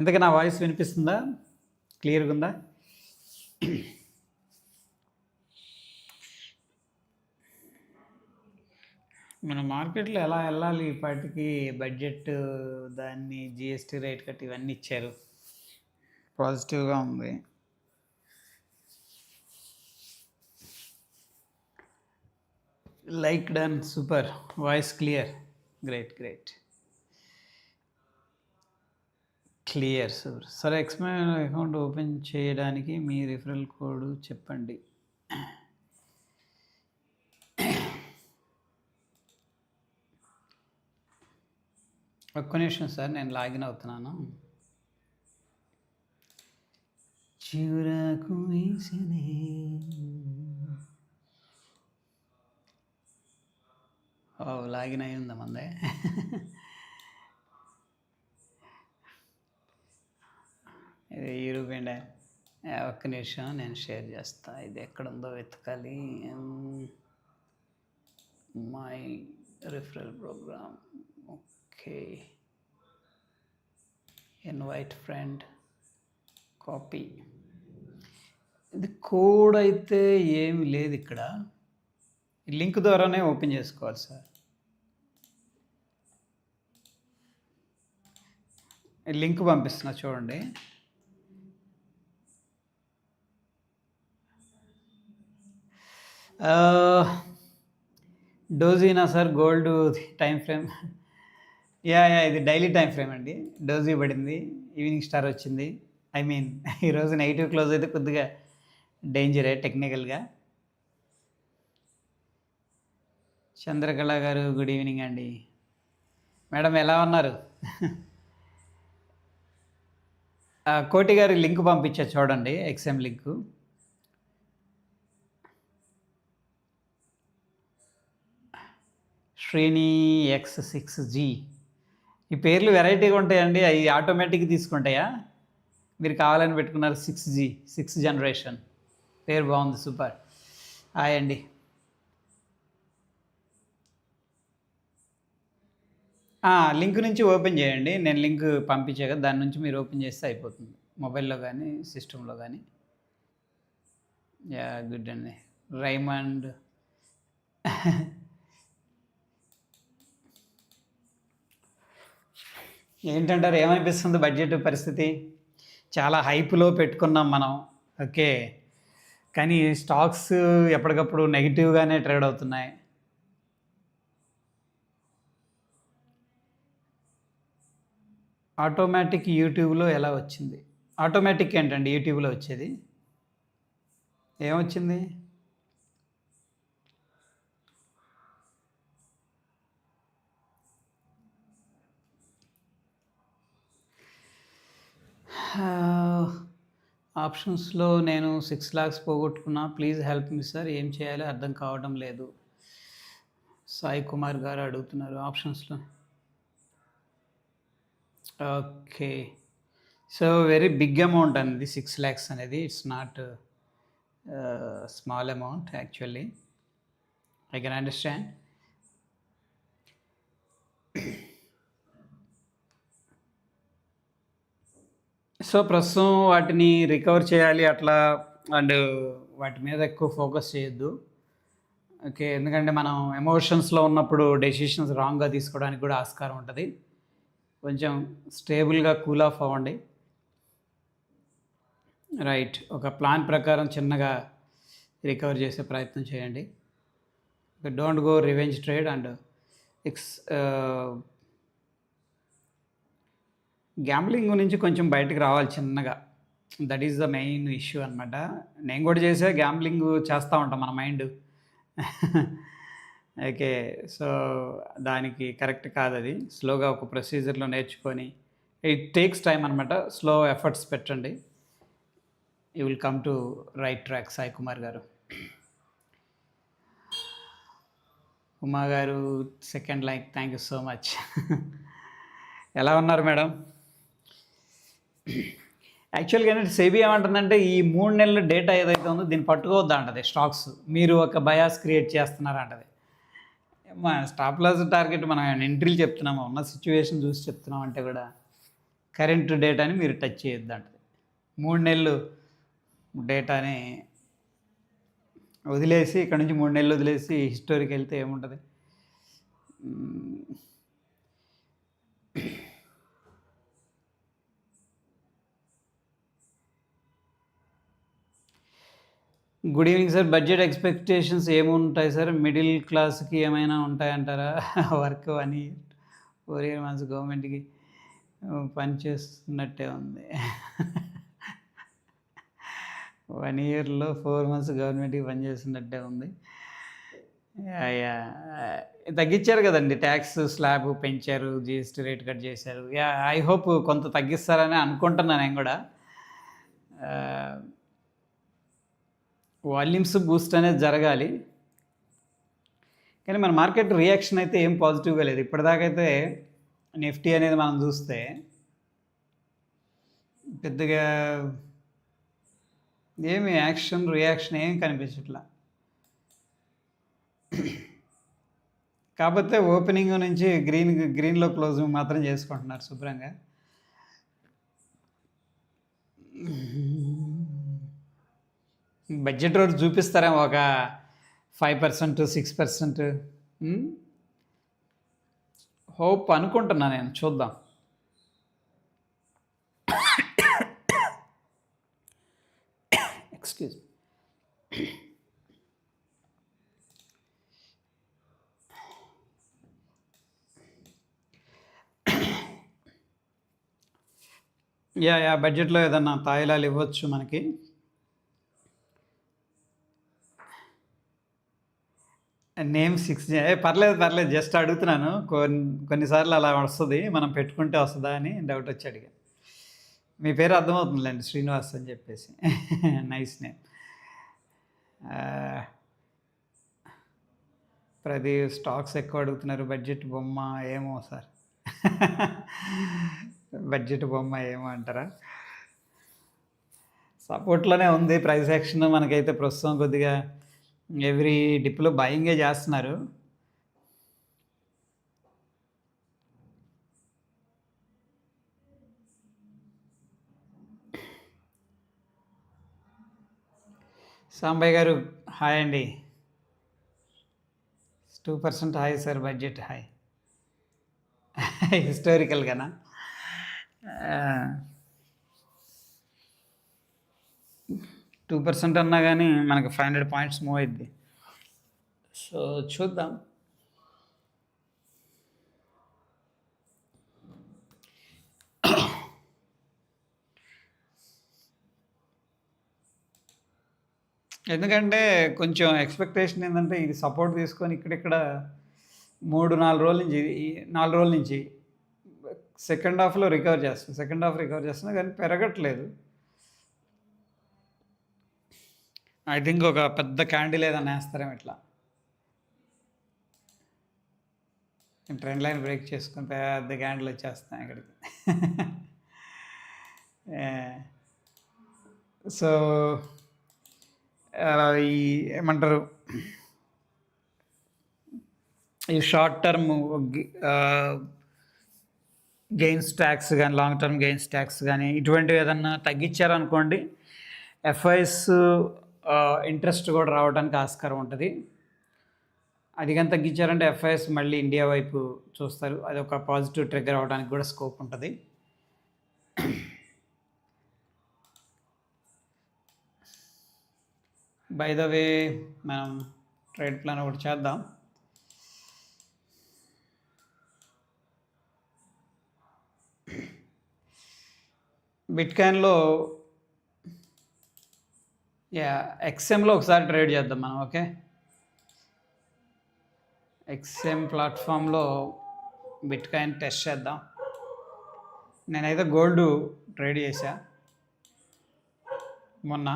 ఇంతకీ నా వాయిస్ వినిపిస్తుందా? క్లియర్గా ఉందా? మన మార్కెట్లో ఎలా వెళ్ళాలి? ఇప్పటికి బడ్జెట్, దాన్ని జిఎస్టీ రేట్ కట్టి ఇవన్నీ ఇచ్చారు. పాజిటివ్గా ఉంది. Like done, super, voice clear, great great, clear super. సరే, ఎక్స్‌ఎంఎల్ అకౌంట్ ఓపెన్ చేయడానికి మీ రిఫరల్ కోడ్ చెప్పండి. ఒక్క నిమిషం సార్, నేను లాగిన్ అవుతున్నాను. చివరకు వేసినే లాగిన్ అయి ఉందా మందే? ఇది యూరోపియన్. ఒక్క నిమిషం, నేను షేర్ చేస్తా. ఇది ఎక్కడుందో వెతకాలి. My referral programme. Okay, invite friend, copy. ఇది కోడ్ అయితే ఏమి లేదు ఇక్కడ. లింక్ ద్వారానే ఓపెన్ చేసుకోవాలి సార్. లింక్ పంపిస్తున్నా చూడండి. డోజీనా sir? Gold time frame? Yeah, ఇది డైలీ టైం ఫ్రేమ్ అండి. డోజీ పడింది, ఈవినింగ్ స్టార్ వచ్చింది. ఐ మీన్ ఈరోజు నెగిటివ్ క్లోజ్ అయితే కొద్దిగా డేంజరే టెక్నికల్గా. చంద్రకళ గారు, గుడ్ ఈవినింగ్ అండి. మేడం ఎలా ఉన్నారు? కోటి గారి లింక్ పంపించా చూడండి, ఎక్స్ఎం లింకు. శ్రేణి X6G. ఈ పేర్లు వెరైటీగా ఉంటాయండి. అవి ఆటోమేటిక్గా తీసుకుంటాయా? మీరు కావాలని పెట్టుకున్నారు. 6G, 6th generation. పేరు బాగుంది, సూపర్. హాయ్ అండి. లింక్ నుంచి ఓపెన్ చేయండి. నేను లింక్ పంపించే కదా, దాని నుంచి మీరు ఓపెన్ చేస్తే అయిపోతుంది, మొబైల్లో కానీ సిస్టంలో కానీ. యా, గుడ్ అండి. రైమండ్. ఏంటంటారు? ఏమనిపిస్తుంది బడ్జెట్ పరిస్థితి? చాలా హైప్లో పెట్టుకున్నాం మనం, ఓకే, కానీ స్టాక్స్ ఎప్పటికప్పుడు నెగిటివ్గానే ట్రేడ్ అవుతున్నాయి. ఆటోమేటిక్ యూట్యూబ్లో ఎలా వచ్చింది? ఆటోమేటిక్ ఏంటండి యూట్యూబ్లో వచ్చేది? ఏమొచ్చింది? ఆప్షన్స్లో నేను 6 lakhs పోగొట్టుకున్నా. ప్లీజ్ హెల్ప్ మీ సార్, ఏం చేయాలో అర్థం కావడం లేదు. సాయి కుమార్ గారు అడుగుతున్నారు ఆప్షన్స్లో. Okay, so very big amount అనేది 6 lakhs అనేది. It's not small amount actually. I can understand. So ప్రస్తుతం వాటిని రికవర్ చేయాలి అట్లా, అండ్ వాటి మీద ఎక్కువ ఫోకస్ చేయొద్దు, ఓకే, ఎందుకంటే మనం ఎమోషన్స్లో ఉన్నప్పుడు డెసిషన్స్ రాంగ్గా తీసుకోవడానికి కూడా ఆస్కారం ఉంటుంది. కొంచెం స్టేబుల్గా కూల్ ఆఫ్ అవ్వండి. రైట్, ఒక ప్లాన్ ప్రకారం చిన్నగా రికవర్ చేసే ప్రయత్నం చేయండి. Don't go revenge trade and gambling నుంచి కొంచెం బయటకు రావాలి చిన్నగా. That is the main issue అనమాట. నేను కూడా చేసే గ్యాంబ్లింగ్ చేస్తూ ఉంటాం మన మైండ్. ఓకే, సో దానికి కరెక్ట్ కాదు అది. స్లోగా ఒక ప్రొసీజర్లో నేర్చుకొని, ఇట్ టేక్స్ టైం అనమాట. స్లో ఎఫర్ట్స్ పెట్టండి, you will come to right track. Sai Kumar గారు. ఉమా గారు, second like, thank you so much. ఎలా ఉన్నారు మేడం? యాక్చువల్గా ఏంటంటే సెబీ ఏమంటుందంటే, ఈ 3 నెలల డేటా ఏదైతే ఉందో దీన్ని పట్టుకోవద్దా అంటది స్టాక్స్. మీరు ఒక బయాస్ క్రియేట్ చేస్తున్నారంటది. మా స్టాప్ లాస్ టార్గెట్ మనం ఎంట్రీలు చెప్తున్నాము, ఉన్న సిచ్యువేషన్ చూసి చెప్తున్నాం అంటే కూడా కరెంట్ డేటాని మీరు టచ్ చేయొద్దు అంటది. 3 నెలలు డేటాని వదిలేసి ఇక్కడ నుంచి 3 నెలలు వదిలేసి హిస్టోరీకి వెళ్తే ఏముంటుంది? Good evening sir. Budget expectations ఏముంటాయి సార్? మిడిల్ క్లాస్కి ఏమైనా ఉంటాయంటారా? వర్క్ 1 ఇయర్ 4 ఇయర్ మంత్స్ గవర్నమెంట్కి పని చేస్తున్నట్టే ఉంది. 1 ఇయర్లో 4 మంత్స్ గవర్నమెంట్కి పనిచేస్తున్నట్టే ఉంది. తగ్గించారు కదండి, ట్యాక్స్ స్లాబ్ పెంచారు, జిఎస్టీ రేట్ కట్ చేశారు. ఐ హోప్ కొంత తగ్గిస్తారని అనుకుంటున్నాను నేను కూడా. వాల్యూమ్స్ బూస్ట్ అనేది జరగాలి, కానీ మన మార్కెట్ రియాక్షన్ అయితే ఏం పాజిటివ్గా లేదు ఇప్పటిదాకా. అయితే నిఫ్టీ అనేది మనం చూస్తే పెద్దగా ఏమి యాక్షన్ రియాక్షన్ ఏం కనిపించట్లా. కాకపోతే ఓపెనింగ్ నుంచి గ్రీన్లో క్లోజింగ్ మాత్రం చేసుకుంటున్నారు శుభ్రంగా. బడ్జెట్ రోజు చూపిస్తారేమో ఒక 5%, 6%. హోప్ అనుకుంటున్నా నేను, చూద్దాం. ఎక్స్క్యూజ్. బడ్జెట్లో ఏదన్నా తాయిలాలు ఇవ్వచ్చు మనకి. నేమ్ 6 పర్లేదు, జస్ట్ అడుగుతున్నాను. కొన్నిసార్లు అలా వస్తుంది, మనం పెట్టుకుంటే వస్తుందా అని డౌట్ వచ్చి అడిగా. మీ పేరు అర్థమవుతుందిలేండి, శ్రీనివాస్ అని చెప్పేసి. Nice name. ప్రదీప్ స్టాక్స్ ఎక్కువ అడుగుతున్నారు, బడ్జెట్ బొమ్మ ఏమో సార్. బడ్జెట్ బొమ్మ ఏమో అంటారా? సపోర్ట్లోనే ఉంది ప్రైస్ యాక్షన్. మనకైతే ప్రస్తుతం కొద్దిగా ఎవ్రీ డిప్లో బయింగే చేస్తున్నారు. సాంబయ్య గారు హాయ్ అండి. 2% హాయ్ సార్, బడ్జెట్ హాయ్. హిస్టారికల్గానా? 2% అన్నా కానీ మనకు 500 పాయింట్స్ మూవ్ అయింది. సో చూద్దాం. ఎందుకంటే కొంచెం ఎక్స్పెక్టేషన్ ఏంటంటే ఇది సపోర్ట్ తీసుకొని ఇక్కడిక్కడ 3-4 రోజుల నుంచి సెకండ్ హాఫ్లో రికవర్ చేస్తున్నా కానీ పెరగట్లేదు. ఐ థింక్ ఒక పెద్ద క్యాండిల్ ఏదన్నా వేస్తారేమో ఇట్లా, ట్రెండ్ లైన్ బ్రేక్ చేసుకుని పెద్ద క్యాండిల్ వచ్చేస్తాయి ఇక్కడికి. సో ఈ ఏమంటారు, ఈ షార్ట్ టర్మ్ గెయిన్స్ ట్యాక్స్ కానీ, లాంగ్ టర్మ్ గెయిన్స్ ట్యాక్స్ కానీ ఇటువంటివి ఏదన్నా తగ్గించారనుకోండి, ఎఫ్ఐఎస్ ఇంట్రెస్ట్ కూడా రావడానికి ఆస్కారం ఉంటుంది. అది కానీ తగ్గించారంటే ఎఫ్ఐఎస్ మళ్ళీ ఇండియా వైపు చూస్తారు, అది ఒక పాజిటివ్ ట్రిగ్గర్ అవడానికి కూడా స్కోప్ ఉంటుంది. బై ద వే మనం ట్రేడ్ ప్లాన్ ఒకటి చేద్దాం. బిట్కాయిన్లో ఎక్స్ఎంలో ఒకసారి ట్రేడ్ చేద్దాం మనం. ఓకే, ఎక్స్ఎం ప్లాట్ఫామ్లో బిట్కాయిన్ టెస్ట్ చేద్దాం. నేనైతే గోల్డ్ ట్రేడ్ చేశా మొన్న.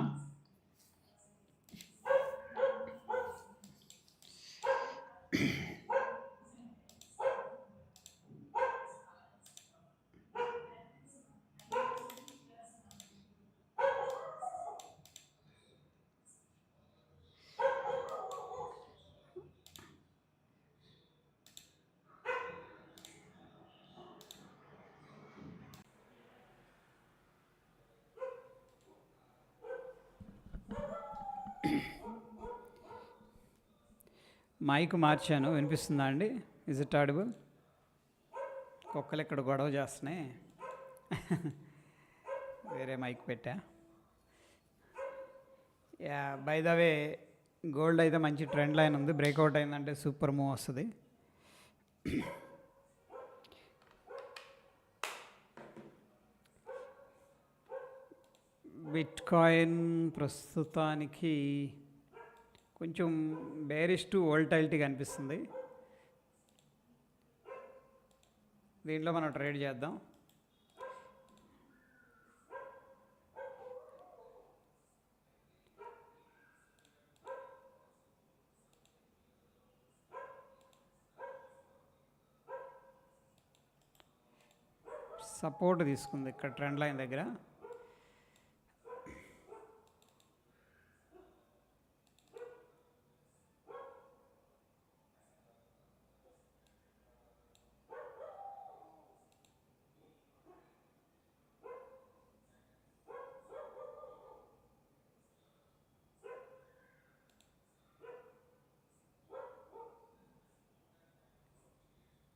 మైక్ మార్చాను, వినిపిస్తుందా అండి? Is it audible? కుక్కలు ఇక్కడ గొడవ చేస్తున్నాయి. వేరే మైక్ పెట్టా. Yeah, by the way gold అయితే మంచి ట్రెండ్ లైన్ ఉంది. బ్రేక్అవుట్ అయిందంటే సూపర్ మూవ్ వస్తుంది. బిట్ కాయిన్ ప్రస్తుతానికి కొంచెం బేరిష్ టు వోల్టైలిటీ కనిపిస్తుంది. దీంట్లో మనం ట్రేడ్ చేద్దాం. సపోర్ట్ తీసుకుంది ఇక్కడ ట్రెండ్ లైన్ దగ్గర.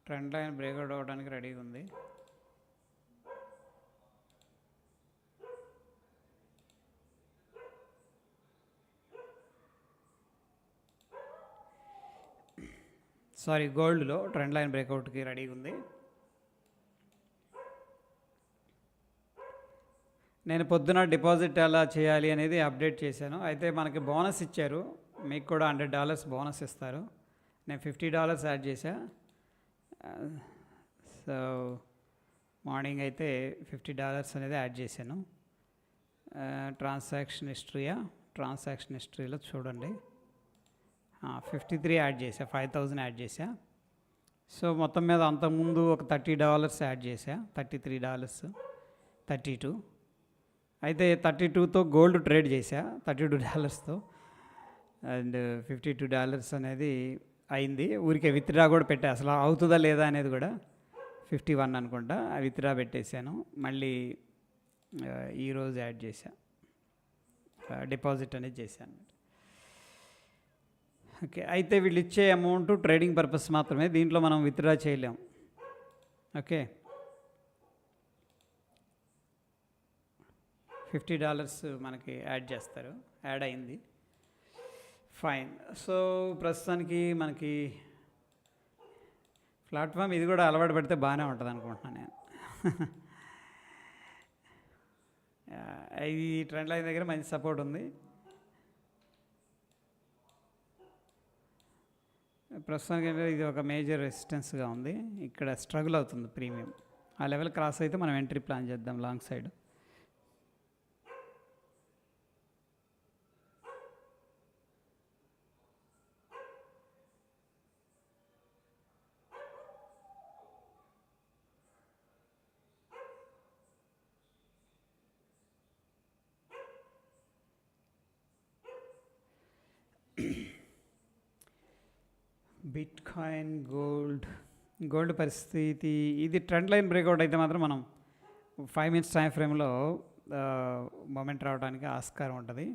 ట్రెండ్ లైన్ బ్రేక్అవుట్ అవ్వడానికి రెడీగా ఉంది. సారీ, గోల్డ్లో ట్రెండ్ లైన్ బ్రేక్అవుట్కి రెడీగా ఉంది. నేను పొద్దున డిపాజిట్ ఎలా చేయాలి అనేది అప్డేట్ చేశాను. అయితే మనకి బోనస్ ఇచ్చారు, మీకు కూడా $100 బోనస్ ఇస్తారు. నేను $50 యాడ్ చేశా. సో మార్నింగ్ అయితే $50 అనేది యాడ్ చేశాను. ట్రాన్సాక్షన్ హిస్టరీలో చూడండి, 53 యాడ్ చేశా, 5000 యాడ్ చేశా. సో మొత్తం మీద అంతకుముందు ఒక $30 యాడ్ చేశా, $33, 32. అయితే 32తో గోల్డ్ ట్రేడ్ చేశా, $32తో, అండ్ $52 అనేది అయింది. ఊరికే విత్డ్రా కూడా పెట్టా, అసలు అవుతుందా లేదా అనేది కూడా. 51 అనుకుంటా, విత్డ్రా పెట్టేశాను. మళ్ళీ ఈరోజు యాడ్ చేశా, డిపాజిట్ అనేది చేశాను. ఓకే, అయితే వీళ్ళు ఇచ్చే అమౌంట్ ట్రేడింగ్ పర్పస్ మాత్రమే, దీంట్లో మనం విత్డ్రా చేయలేం. ఓకే, $50 మనకి యాడ్ చేస్తారు, యాడ్ అయింది. ఫైన్. సో ప్రస్తుతానికి మనకి ప్లాట్ఫామ్ ఇది కూడా అలవాటు పడితే బాగానే ఉంటుంది అనుకుంటున్నాను నేను. ఇది ట్రెండ్ లైన్ దగ్గర మంచి సపోర్ట్ ఉంది. ప్రస్తుతానికి ఇది ఒక మేజర్ రెసిస్టెన్స్గా ఉంది. ఇక్కడ స్ట్రగుల్ అవుతుంది ప్రీమియం. ఆ లెవెల్ క్రాస్ అయితే మనం ఎంట్రీ ప్లాన్ చేద్దాం long side. Bit coin, gold పరిస్థితి ఇది ట్రెండ్ లైన్ బ్రేక్అవుట్ అయితే మాత్రం మనం 5 minutes టైం ఫ్రేమ్లో మూమెంట్ రావడానికి ఆస్కారం ఉంటుంది.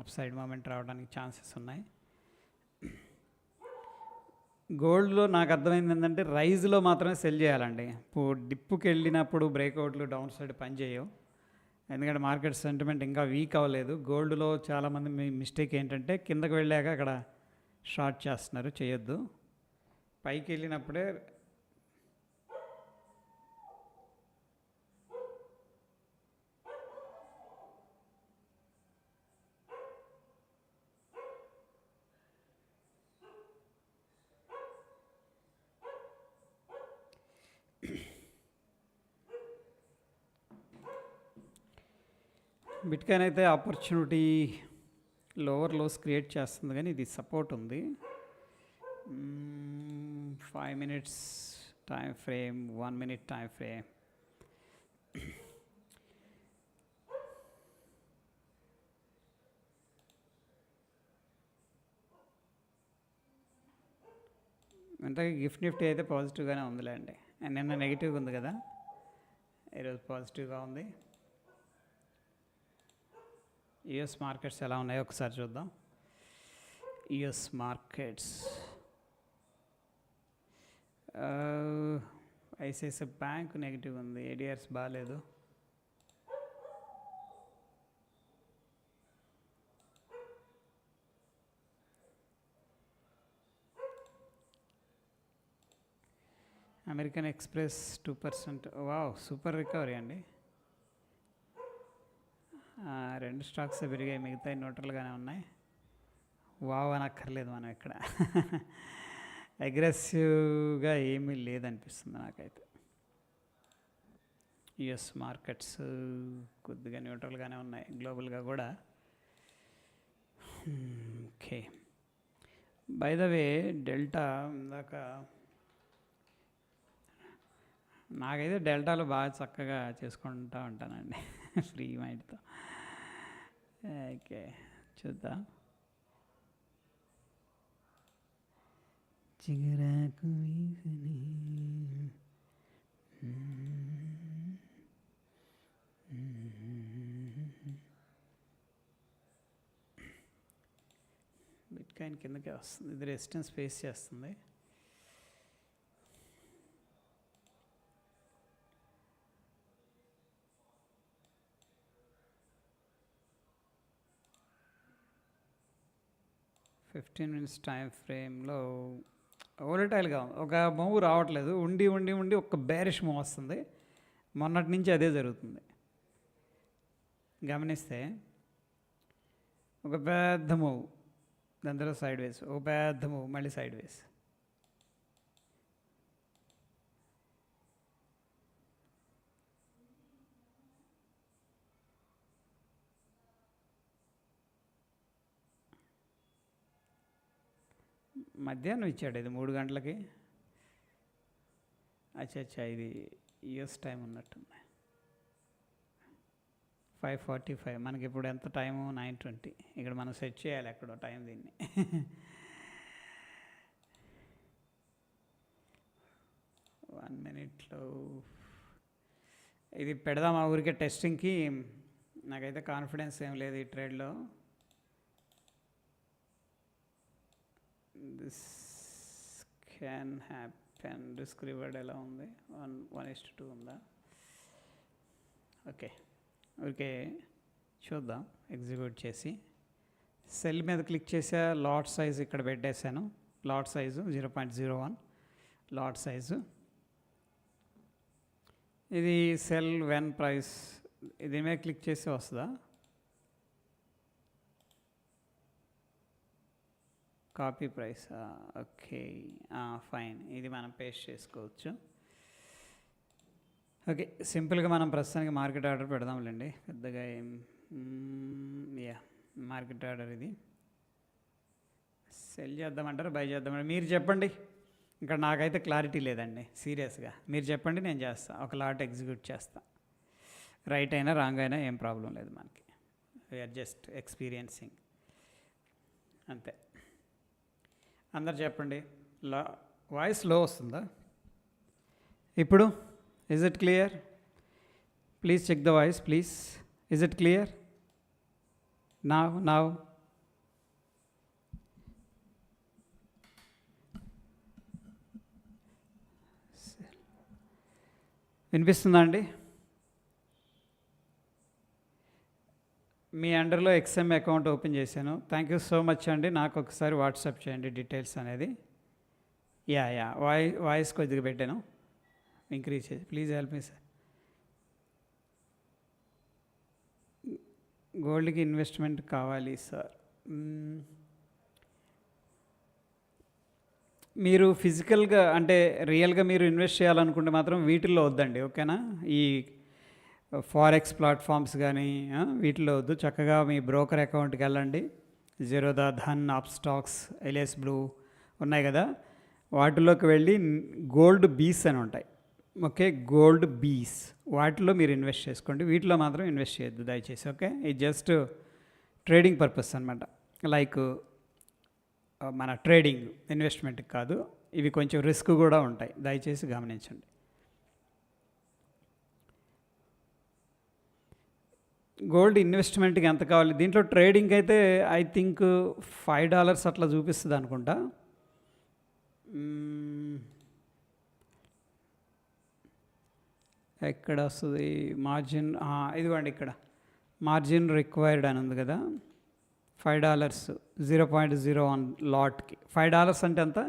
అప్ సైడ్ మూమెంట్ రావడానికి ఛాన్సెస్ ఉన్నాయి. గోల్డ్లో నాకు అర్థమైంది ఏంటంటే రైజ్లో మాత్రమే సెల్ చేయాలండి. ఇప్పుడు డిప్పుకి వెళ్ళినప్పుడు బ్రేక్అవుట్లు డౌన్ సైడ్ పనిచేయవు, ఎందుకంటే మార్కెట్ సెంటిమెంట్ ఇంకా వీక్ అవ్వలేదు. గోల్డ్లో చాలామంది మిస్టేక్ ఏంటంటే కిందకు వెళ్ళాక అక్కడ షార్ట్ చేస్తున్నారు, చేయొద్దు. పైకి వెళ్ళినప్పుడే బిట్కాయిన్ అయితే ఆపర్చునిటీ లోవర్ లోస్ క్రియేట్ చేస్తుంది, కానీ ఇది సపోర్ట్ ఉంది. 5 minutes time frame, 1 minute time frame. అంతగా నిఫ్టీ అయితే పాజిటివ్గానే ఉందిలేండి. నిన్న నెగిటివ్గా ఉంది కదా, ఈరోజు పాజిటివ్గా ఉంది. యుఎస్ మార్కెట్స్ ఎలా ఉన్నాయో ఒకసారి చూద్దాం. US markets, ICICI bank negative ఉంది, ఏడిఆర్స్ బాగాలేదు. American express 2%. Wow, super recovery అండి. రెండు స్టాక్స్ పెరిగాయి, మిగతా న్యూట్రల్గానే ఉన్నాయి. వావ్ అనక్కర్లేదు మనం ఇక్కడ. అగ్రెసివ్గా ఏమీ లేదనిపిస్తుంది నాకైతే. యుఎస్ మార్కెట్స్ కొద్దిగా న్యూట్రల్గానే ఉన్నాయి, గ్లోబల్గా కూడా. Okay, by the way delta ఇందాక నాకైతే డెల్టాలో బాగా చక్కగా చేసుకుంటూ ఉంటానండి ఫ్రీ మైండ్తో. ఓకే, చూద్దాం. చిగురాకు బిట్కాయిన్ కిందకే వస్తుంది, ఇది రెసిస్టెన్స్ ఫేస్ చేస్తుంది. ఫిఫ్టీన్ మినిట్స్ టైం ఫ్రేమ్లో ఓలటైల్గా ఒక మూవ్ రావట్లేదు, ఉండి ఉండి ఉండి ఒక బేరిష్ మూవ్ వస్తుంది. మొన్నటి నుంచి అదే జరుగుతుంది. గమనిస్తే ఒక పెద్ద మూవ్, దాని తర్వాత సైడ్ వేస్, ఒక పెద్ద మూవ్, మళ్ళీ సైడ్ వేస్. మధ్యాహ్నం ఇచ్చాడు ఇది 3 గంటలకి. అచ్చా, ఇది యూఎస్ టైం ఉన్నట్టుంది. 5:45, మనకి ఇప్పుడు ఎంత టైము? 9:20. ఇక్కడ మనం సెట్ చేయాలి ఎక్కడో టైం దీన్ని. 1 మినిట్లో ఇది పెడదాం ఆ ఊరికే టెస్టింగ్కి. నాకైతే కాన్ఫిడెన్స్ ఏం లేదు ఈ ట్రేడ్లో. This can happen. Risk reward ఎలా ఉంది? 1:2 ఉందా? ఓకే, ఓకే, చూద్దాం. ఎగ్జిక్యూట్ చేసి సెల్ మీద క్లిక్ చేసా, లాట్ సైజ్ ఇక్కడ పెట్టేశాను. Lot size 0.01 lot size. ఇది సెల్ వెన్ ప్రైస్, దీని మీద క్లిక్ చేస్తే వస్తుందా? Copy price, okay, fine. ఇది మనం పేస్ట్ చేసుకోవచ్చు. ఓకే, సింపుల్గా మనం ప్రస్తుతానికి మార్కెట్ ఆర్డర్ పెడదాంలేండి, పెద్దగా ఏం. మార్కెట్ ఆర్డర్ ఇది. సెల్ చేద్దామంటారా, బై చేద్దామంటారా? మీరు చెప్పండి. ఇక్కడ నాకైతే క్లారిటీ లేదండి, సీరియస్గా. మీరు చెప్పండి, నేను చేస్తాను. ఒక లాట్ ఎగ్జిక్యూట్ చేస్తాను. రైట్ అయినా రాంగ్ అయినా ఏం ప్రాబ్లం లేదు మనకి. వీఆర్ జస్ట్ ఎక్స్పీరియన్సింగ్ అంతే. అందరు చెప్పండి. వాయిస్ లో వస్తుందా ఇప్పుడు? Is it clear? Please check the voice please. Is it clear? Now వినిపిస్తుందా అండి? మీ అండర్లో ఎక్స్ఎం అకౌంట్ ఓపెన్ చేశాను. థ్యాంక్ యూ సో మచ్ అండి. నాకు ఒకసారి వాట్సాప్ చేయండి డీటెయిల్స్ అనేది. యా వాయిస్ కొద్దిగా పెట్టాను, ఇంక్రీజ్ చేసి. Please help me sir. గోల్డ్కి ఇన్వెస్ట్మెంట్ కావాలి సార్. మీరు ఫిజికల్గా అంటే రియల్గా మీరు ఇన్వెస్ట్ చేయాలనుకుంటే మాత్రం వీటిల్లో వద్దండి, ఓకేనా? ఈ ఫారెక్స్ ప్లాట్ఫామ్స్ కానీ వీటిలో వద్దు. చక్కగా మీ బ్రోకర్ అకౌంట్కి వెళ్ళండి. Zerodha, Dhan, Upstox, Alice Blue ఉన్నాయి కదా, వాటిలోకి వెళ్ళి గోల్డ్ బీస్ అని ఉంటాయి. ఓకే, గోల్డ్ బీస్, వాటిలో మీరు ఇన్వెస్ట్ చేసుకోండి. వీటిలో మాత్రం ఇన్వెస్ట్ చేయొద్దు దయచేసి, ఓకే? ఇది జస్ట్ ట్రేడింగ్ పర్పస్ అనమాట, లైక్ మన ట్రేడింగ్, ఇన్వెస్ట్మెంట్కి కాదు. ఇవి కొంచెం రిస్క్ కూడా ఉంటాయి, దయచేసి గమనించండి. గోల్డ్ ఇన్వెస్ట్మెంట్కి ఎంత కావాలి? దీంట్లో ట్రేడింగ్ అయితే ఐ థింక్ $5 అట్లా చూపిస్తుంది అనుకుంటా. ఎక్కడ వస్తుంది మార్జిన్? ఇదిగోండి, ఇక్కడ మార్జిన్ రిక్వైర్డ్ అని ఉంది కదా, $5, 0.01 లాట్కి. $5 అంటే ఎంత?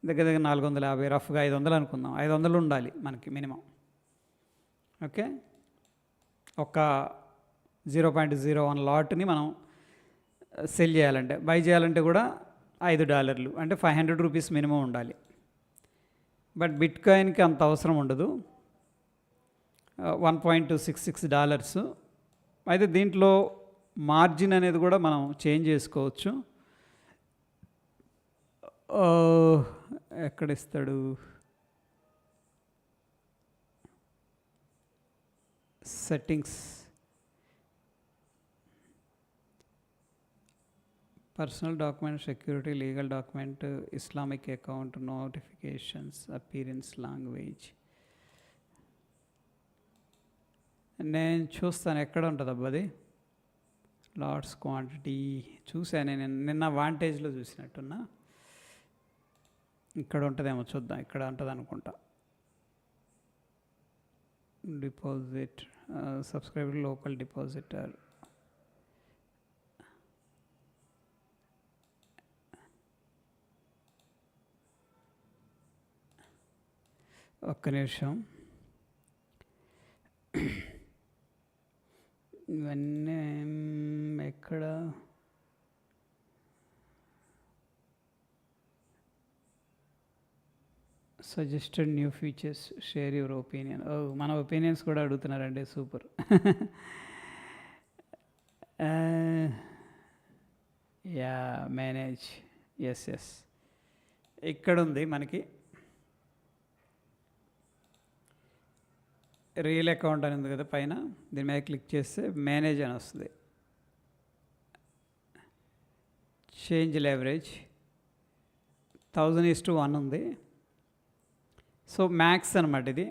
దగ్గర దగ్గర 450, రఫ్గా 500 అనుకుందాం. 500 ఉండాలి మనకి మినిమం. ఓకే, ఒక 0.01 లాట్ని మనం సెల్ చేయాలంటే, బై చేయాలంటే కూడా $5 అంటే ₹500 మినిమం ఉండాలి. బట్ బిట్ కాయిన్కి అంత అవసరం ఉండదు, $1.66. అయితే దీంట్లో మార్జిన్ అనేది కూడా మనం చేంజ్ చేసుకోవచ్చు. ఎక్కడ ఇస్తాడు? Settings, personal document, security, legal document, Islamic account, notifications, appearance, language. నేను చూస్తాను ఎక్కడ ఉంటుంది అబ్బాది. లాట్స్ క్వాంటిటీ చూసాను నేను నిన్న వాంటేజ్లో చూసినట్టున్నా. ఇక్కడ ఉంటుందేమో, చూద్దాం. ఇక్కడ ఉంటుంది అనుకుంటా. Deposit, subscriber, local depositor. ఒక్క నిమిషం, ఇవన్నీ ఎక్కడ? Suggested new features, share your opinion. మన ఒపీనియన్స్ కూడా అడుగుతున్నారండి, సూపర్. యా, మేనేజ్, ఎస్ ఇక్కడ ఉంది మనకి. రియల్ అకౌంట్ అని ఉంది కదా పైన, దీని మీద క్లిక్ చేస్తే మేనేజ్ అని వస్తుంది. చేంజ్ లెవరేజ్ 1000:1 ఉంది. సో మ్యాక్స్ అనమాట ఇది.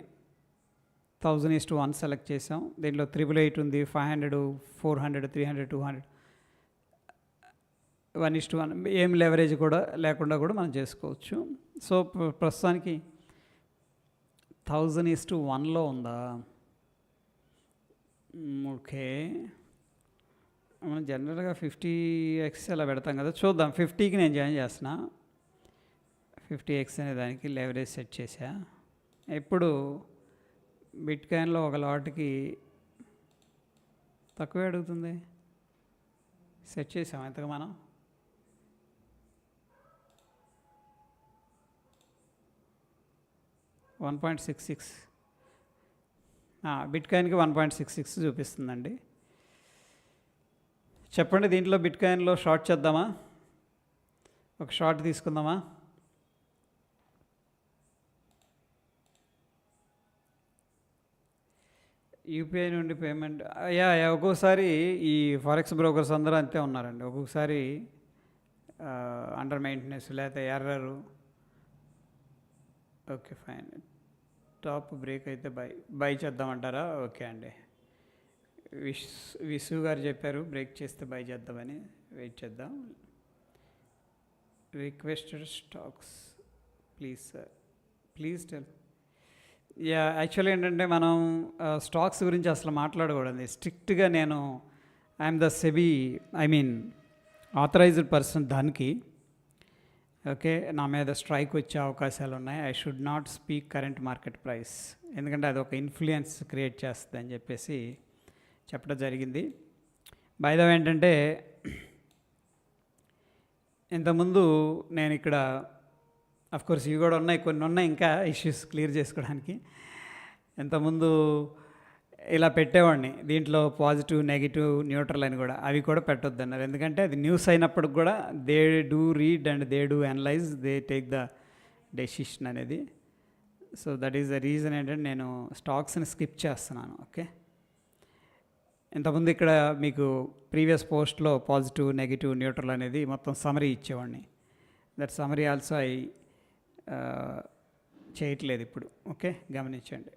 1000:1 సెలెక్ట్ చేసాం. దీంట్లో 888 ఉంది, 500, 400, 300, 200, 1:1. ఏం లెవరేజ్ కూడా లేకుండా కూడా మనం చేసుకోవచ్చు. సో ప్రస్తుతానికి 1000:1లో ఉందా? ఓకే, మనం జనరల్గా 50x అలా పెడతాం కదా, చూద్దాం. 50కి నేను జాయిన్ చేస్తున్నా. 50x అనే దానికి లెవరేజ్ సెట్ చేసా. ఇప్పుడు బిట్ కాయిన్లో ఒక లాట్కి తక్కువే అడుగుతుంది. సెట్ చేసాం ఎంతగా మనం? $1.66. బిట్ కాయిన్కి 1.66 చూపిస్తుందండి. చెప్పండి, దీంట్లో బిట్ కాయిన్లో షార్ట్ చేద్దామా? ఒక షార్ట్ తీసుకుందామా? యూపీఐ నుండి పేమెంట్. ఒక్కొక్కసారి ఈ ఫారెక్స్ బ్రోకర్స్ అందరూ అంతే ఉన్నారండి. ఒక్కొక్కసారి అండర్ మెయింటెనెన్స్, లేకపోతే error. Okay, fine. Top break అయితే బై చేద్దామంటారా? ఓకే అండి. విసు గారు చెప్పారు బ్రేక్ చేస్తే బై చేద్దామని. వెయిట్ చేద్దాం. Requested stocks, please sir, please tell. Actually ఏంటంటే మనం స్టాక్స్ గురించి అసలు మాట్లాడకూడదు. స్ట్రిక్ట్గా నేను I'm the SEBI, authorised person దానికి. ఓకే, నా మీద స్ట్రైక్ వచ్చే అవకాశాలు ఉన్నాయి. I should not speak current market price, ఎందుకంటే అది ఒక ఇన్ఫ్లుయెన్స్ క్రియేట్ చేస్తుంది అని చెప్పేసి చెప్పడం జరిగింది. బై ద వే ఏంటంటే, ఇంతకుముందు నేను ఇక్కడ అఫ్కోర్స్ ఇవి కూడా ఉన్నాయి, కొన్ని ఉన్నాయి ఇంకా ఇష్యూస్ క్లియర్ చేసుకోవడానికి. ఇంతకుముందు ఇలా పెట్టేవాడిని, దీంట్లో పాజిటివ్, నెగిటివ్, న్యూట్రల్ అని కూడా. అవి కూడా పెట్టొద్దు అన్నారు, ఎందుకంటే అది న్యూస్ అయినప్పటికి కూడా they do read and they do analyse, they take the decision అనేది. So that is the reason ఏంటంటే నేను స్టాక్స్ని స్కిప్ చేస్తున్నాను. ఓకే, ఇంతకుముందు ఇక్కడ మీకు ప్రీవియస్ పోస్ట్లో పాజిటివ్, నెగిటివ్, న్యూట్రల్ అనేది మొత్తం సమరీ ఇచ్చేవాడిని. దట్ సమరీ ఆల్సో ఐ చేయట్లేదు ఇప్పుడు. ఓకే, గమనించండి.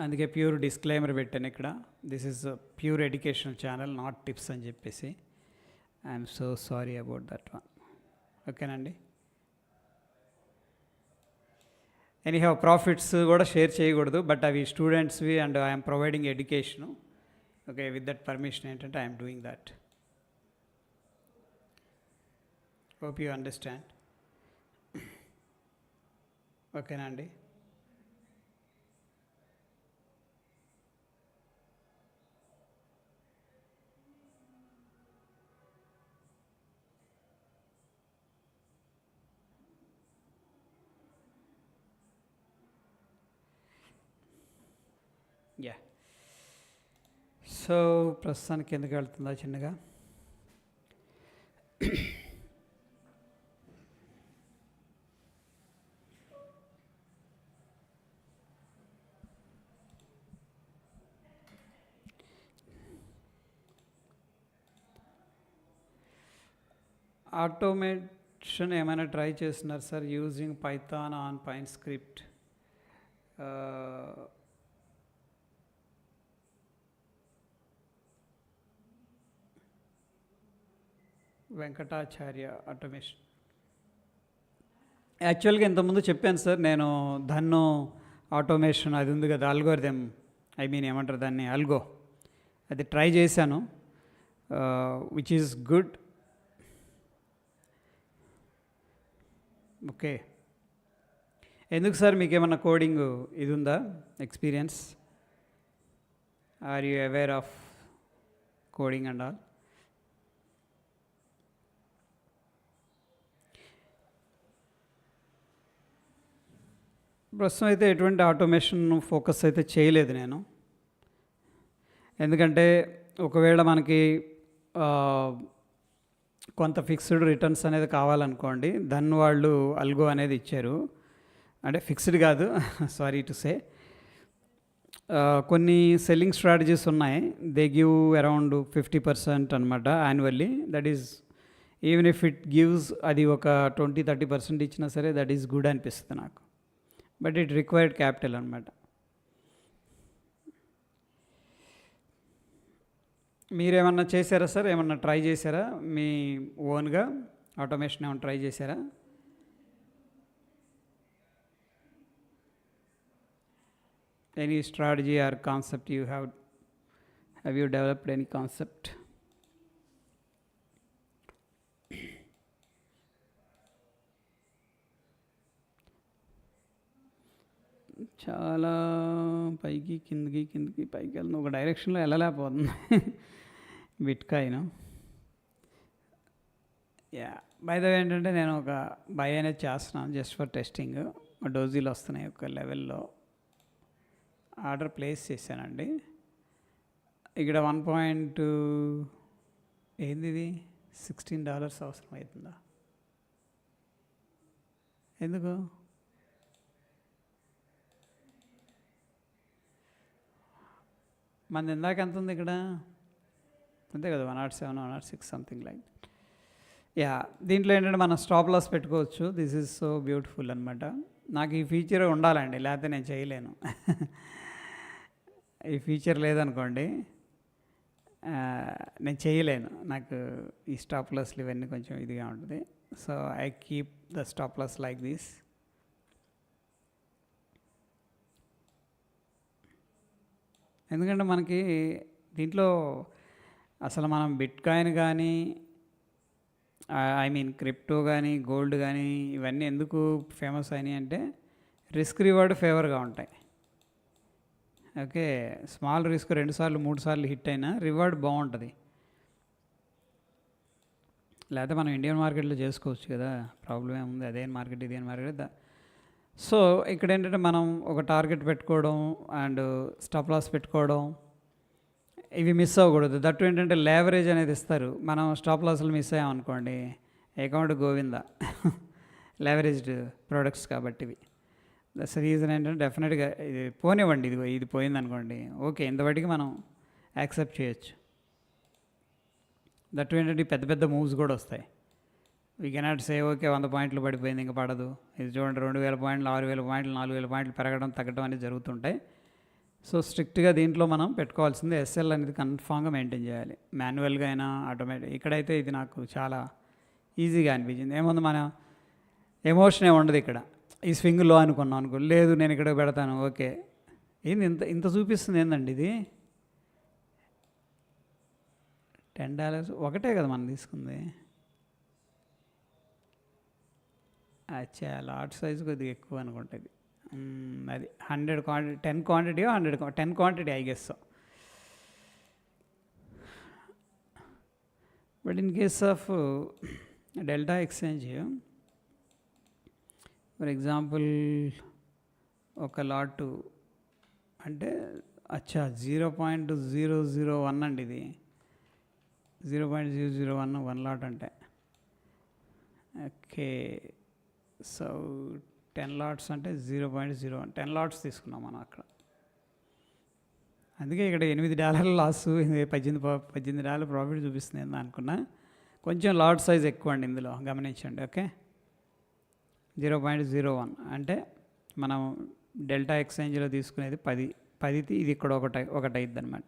అందుకే ప్యూర్ డిస్క్లైమర్ పెట్టాను ఇక్కడ. This is pure educational channel, not tips అని చెప్పేసి. I'm so sorry about that one. ఓకేనండి. ఎనీహౌ ప్రాఫిట్స్ కూడా షేర్ చేయకూడదు, బట్ అవి స్టూడెంట్స్వి and I'm providing education. Okay, with that permission ఏంటంటే I'm doing that. Hope you understand. ఓకేనా అండి. యా, సో ప్రస్తుతానికి ఎందుకు వెళ్తుందా చిన్నగా. ఆటోమేషన్ ఏమైనా ట్రై చేస్తున్నారు sir using Python on pine script? Venkatacharya automation. యాక్చువల్గా ఇంతకుముందు చెప్పాను సార్, నేను ధన్ను ఆటోమేషన్ అది ఉంది కదా, అల్గోరిథం, ఐ మీన్ ఏమంటారు దాన్ని, అల్గో, అది ట్రై చేశాను, విచ్ ఈజ్ గుడ్. ఓకే, ఎందుకు సార్ మీకు ఏమన్నా కోడింగ్ ఇది ఉందా experience? Are you aware of coding and all? ప్రస్తుతం అయితే ఎటువంటి ఆటోమేషన్ ఫోకస్ అయితే చేయలేదు నేను. ఎందుకంటే ఒకవేళ మనకి కొంత ఫిక్స్డ్ రిటర్న్స్ అనేది కావాలనుకోండి, దాన్ని వాళ్ళు అల్గో అనేది ఇచ్చారు. అంటే ఫిక్స్డ్ కాదు, సారీ టు సే, కొన్ని సెల్లింగ్ స్ట్రాటజీస్ ఉన్నాయి. దే గివ్ అరౌండ్ 50% అనమాట annually. That is even if it gives, అది ఒక 20-30% ఇచ్చినా సరే దట్ ఈజ్ గుడ్ అనిపిస్తుంది నాకు. బట్ ఇట్ రిక్వైర్డ్ క్యాపిటల్ అనమాట. మీరేమన్నా చేశారా సార్? ఏమన్నా ట్రై చేశారా మీ ఓన్గా ఆటోమేషన్? ఏమన్నా ట్రై చేశారా? Any strategy or concept you have you developed any concept? చాలా పైకి కిందికి పైకి వెళ్తుంది, ఒక డైరెక్షన్లో వెళ్ళలేకపోతుంది bitcoin. Yeah, by the way ఏంటంటే నేను ఒక బై అనేది చేస్తున్నాను జస్ట్ ఫర్ టెస్టింగ్. డోజీలు వస్తున్నాయి ఒక లెవెల్లో, ఆర్డర్ ప్లేస్ చేశానండి. ఇక్కడ 1. ఏంది ఇది, $16 అవసరం అవుతుందా? ఎందుకు? మనది ఇందాక ఎంత ఉంది ఇక్కడ? అంతే కదా, 107, 106 సంథింగ్ లైక్. యా, దీంట్లో ఏంటంటే మనం స్టాప్ లాస్ పెట్టుకోవచ్చు. దిస్ ఈజ్ సో బ్యూటిఫుల్ అనమాట. నాకు ఈ ఫీచర్ ఉండాలండి, లేకపోతే నేను చేయలేను. ఈ ఫీచర్ లేదనుకోండి నేను చేయలేను. నాకు ఈ స్టాప్ లాస్లు ఇవన్నీ కొంచెం ఇదిగా ఉంటుంది. So I keep the stop loss like this. ఎందుకంటే మనకి దీంట్లో అసలు మనం బిట్కాయిన్ కానీ, ఐ మీన్ క్రిప్టో కానీ, గోల్డ్ కానీ, ఇవన్నీ ఎందుకు ఫేమస్ అయినాయి అంటే రిస్క్ రివార్డ్ ఫేవర్గా ఉంటాయి. ఓకే, స్మాల్ రిస్క్ 2 సార్లు 3 సార్లు హిట్ అయినా రివార్డ్ బాగుంటుంది. లేకపోతే మనం ఇండియన్ మార్కెట్లో చేసుకోవచ్చు కదా, ప్రాబ్లం ఏముంది, అదే మార్కెట్ ఇదే మార్కెట్. సో ఇక్కడ ఏంటంటే మనం ఒక టార్గెట్ పెట్టుకోవడం అండ్ స్టాప్ లాస్ పెట్టుకోవడం, ఇవి మిస్ అవ్వకూడదు. దట్టు ఏంటంటే లేవరేజ్ అనేది ఇస్తారు. మనం స్టాప్ లాస్లు మిస్ అయ్యామనుకోండి, అకౌంట్ గోవిందా. లేవరేజ్డ్ ప్రోడక్ట్స్ కాబట్టి ఇవి. దట్స్ రీజన్ ఏంటంటే డెఫినెట్గా ఇది పోనివ్వండి, ఇది పోయిందనుకోండి, ఓకే, ఇంతవరకు మనం యాక్సెప్ట్ చేయొచ్చు. దట్టు ఏంటంటే పెద్ద పెద్ద మూవ్స్ కూడా వస్తాయి. వీ కెనాట్ సే ఓకే 100 పాయింట్లు పడిపోయింది ఇంకా పడదు. ఇది చూడండి, 2000 పాయింట్లు, 6000 పాయింట్లు, 4000 పాయింట్లు పెరగడం తగ్గడం అనేది జరుగుతుంటాయి. సో స్ట్రిక్ట్గా దీంట్లో మనం పెట్టుకోవాల్సింది ఎస్ఎల్ అనేది కన్ఫామ్గా మెయింటైన్ చేయాలి, మాన్యువల్గా అయినా ఆటోమేటిక్. ఇక్కడైతే ఇది నాకు చాలా ఈజీగా అనిపించింది. ఏముంది, మన ఎమోషన్ ఏమి ఉండదు ఇక్కడ. ఈ స్వింగ్ లో అనుకున్నాం అనుకో, లేదు నేను ఇక్కడ పెడతాను, ఓకే. ఏంది ఇంత ఇంత చూపిస్తుంది ఏందండి ఇది? $10 ఒకటే కదా మనం తీసుకుంది. అచ్చా, లాట్ సైజ్ కొద్దిగా ఎక్కువ అనుకుంటా ఇది. అది 100 quantity, 10 quantity 10 quantity I guess. But in case of delta exchange, for example ఒక లాటు అంటే అచ్చా 0.001 అండి ఇది. 0.001 1 లాట్ అంటే ఓకే. సో 10 లాట్స్ అంటే 0.01 10 లాట్స్ తీసుకున్నాం మనం అక్కడ. అందుకే ఇక్కడ $8 లాస్, $18 ప్రాఫిట్ చూపిస్తుంది ఏందో అనుకున్నా. కొంచెం లాట్ సైజ్ ఎక్కువ అండి ఇందులో, గమనించండి. ఓకే, 0.01 అంటే మనం డెల్టా ఎక్స్చేంజ్లో తీసుకునేది 10 ఇది ఇక్కడ ఒకటి అయింది అనమాట.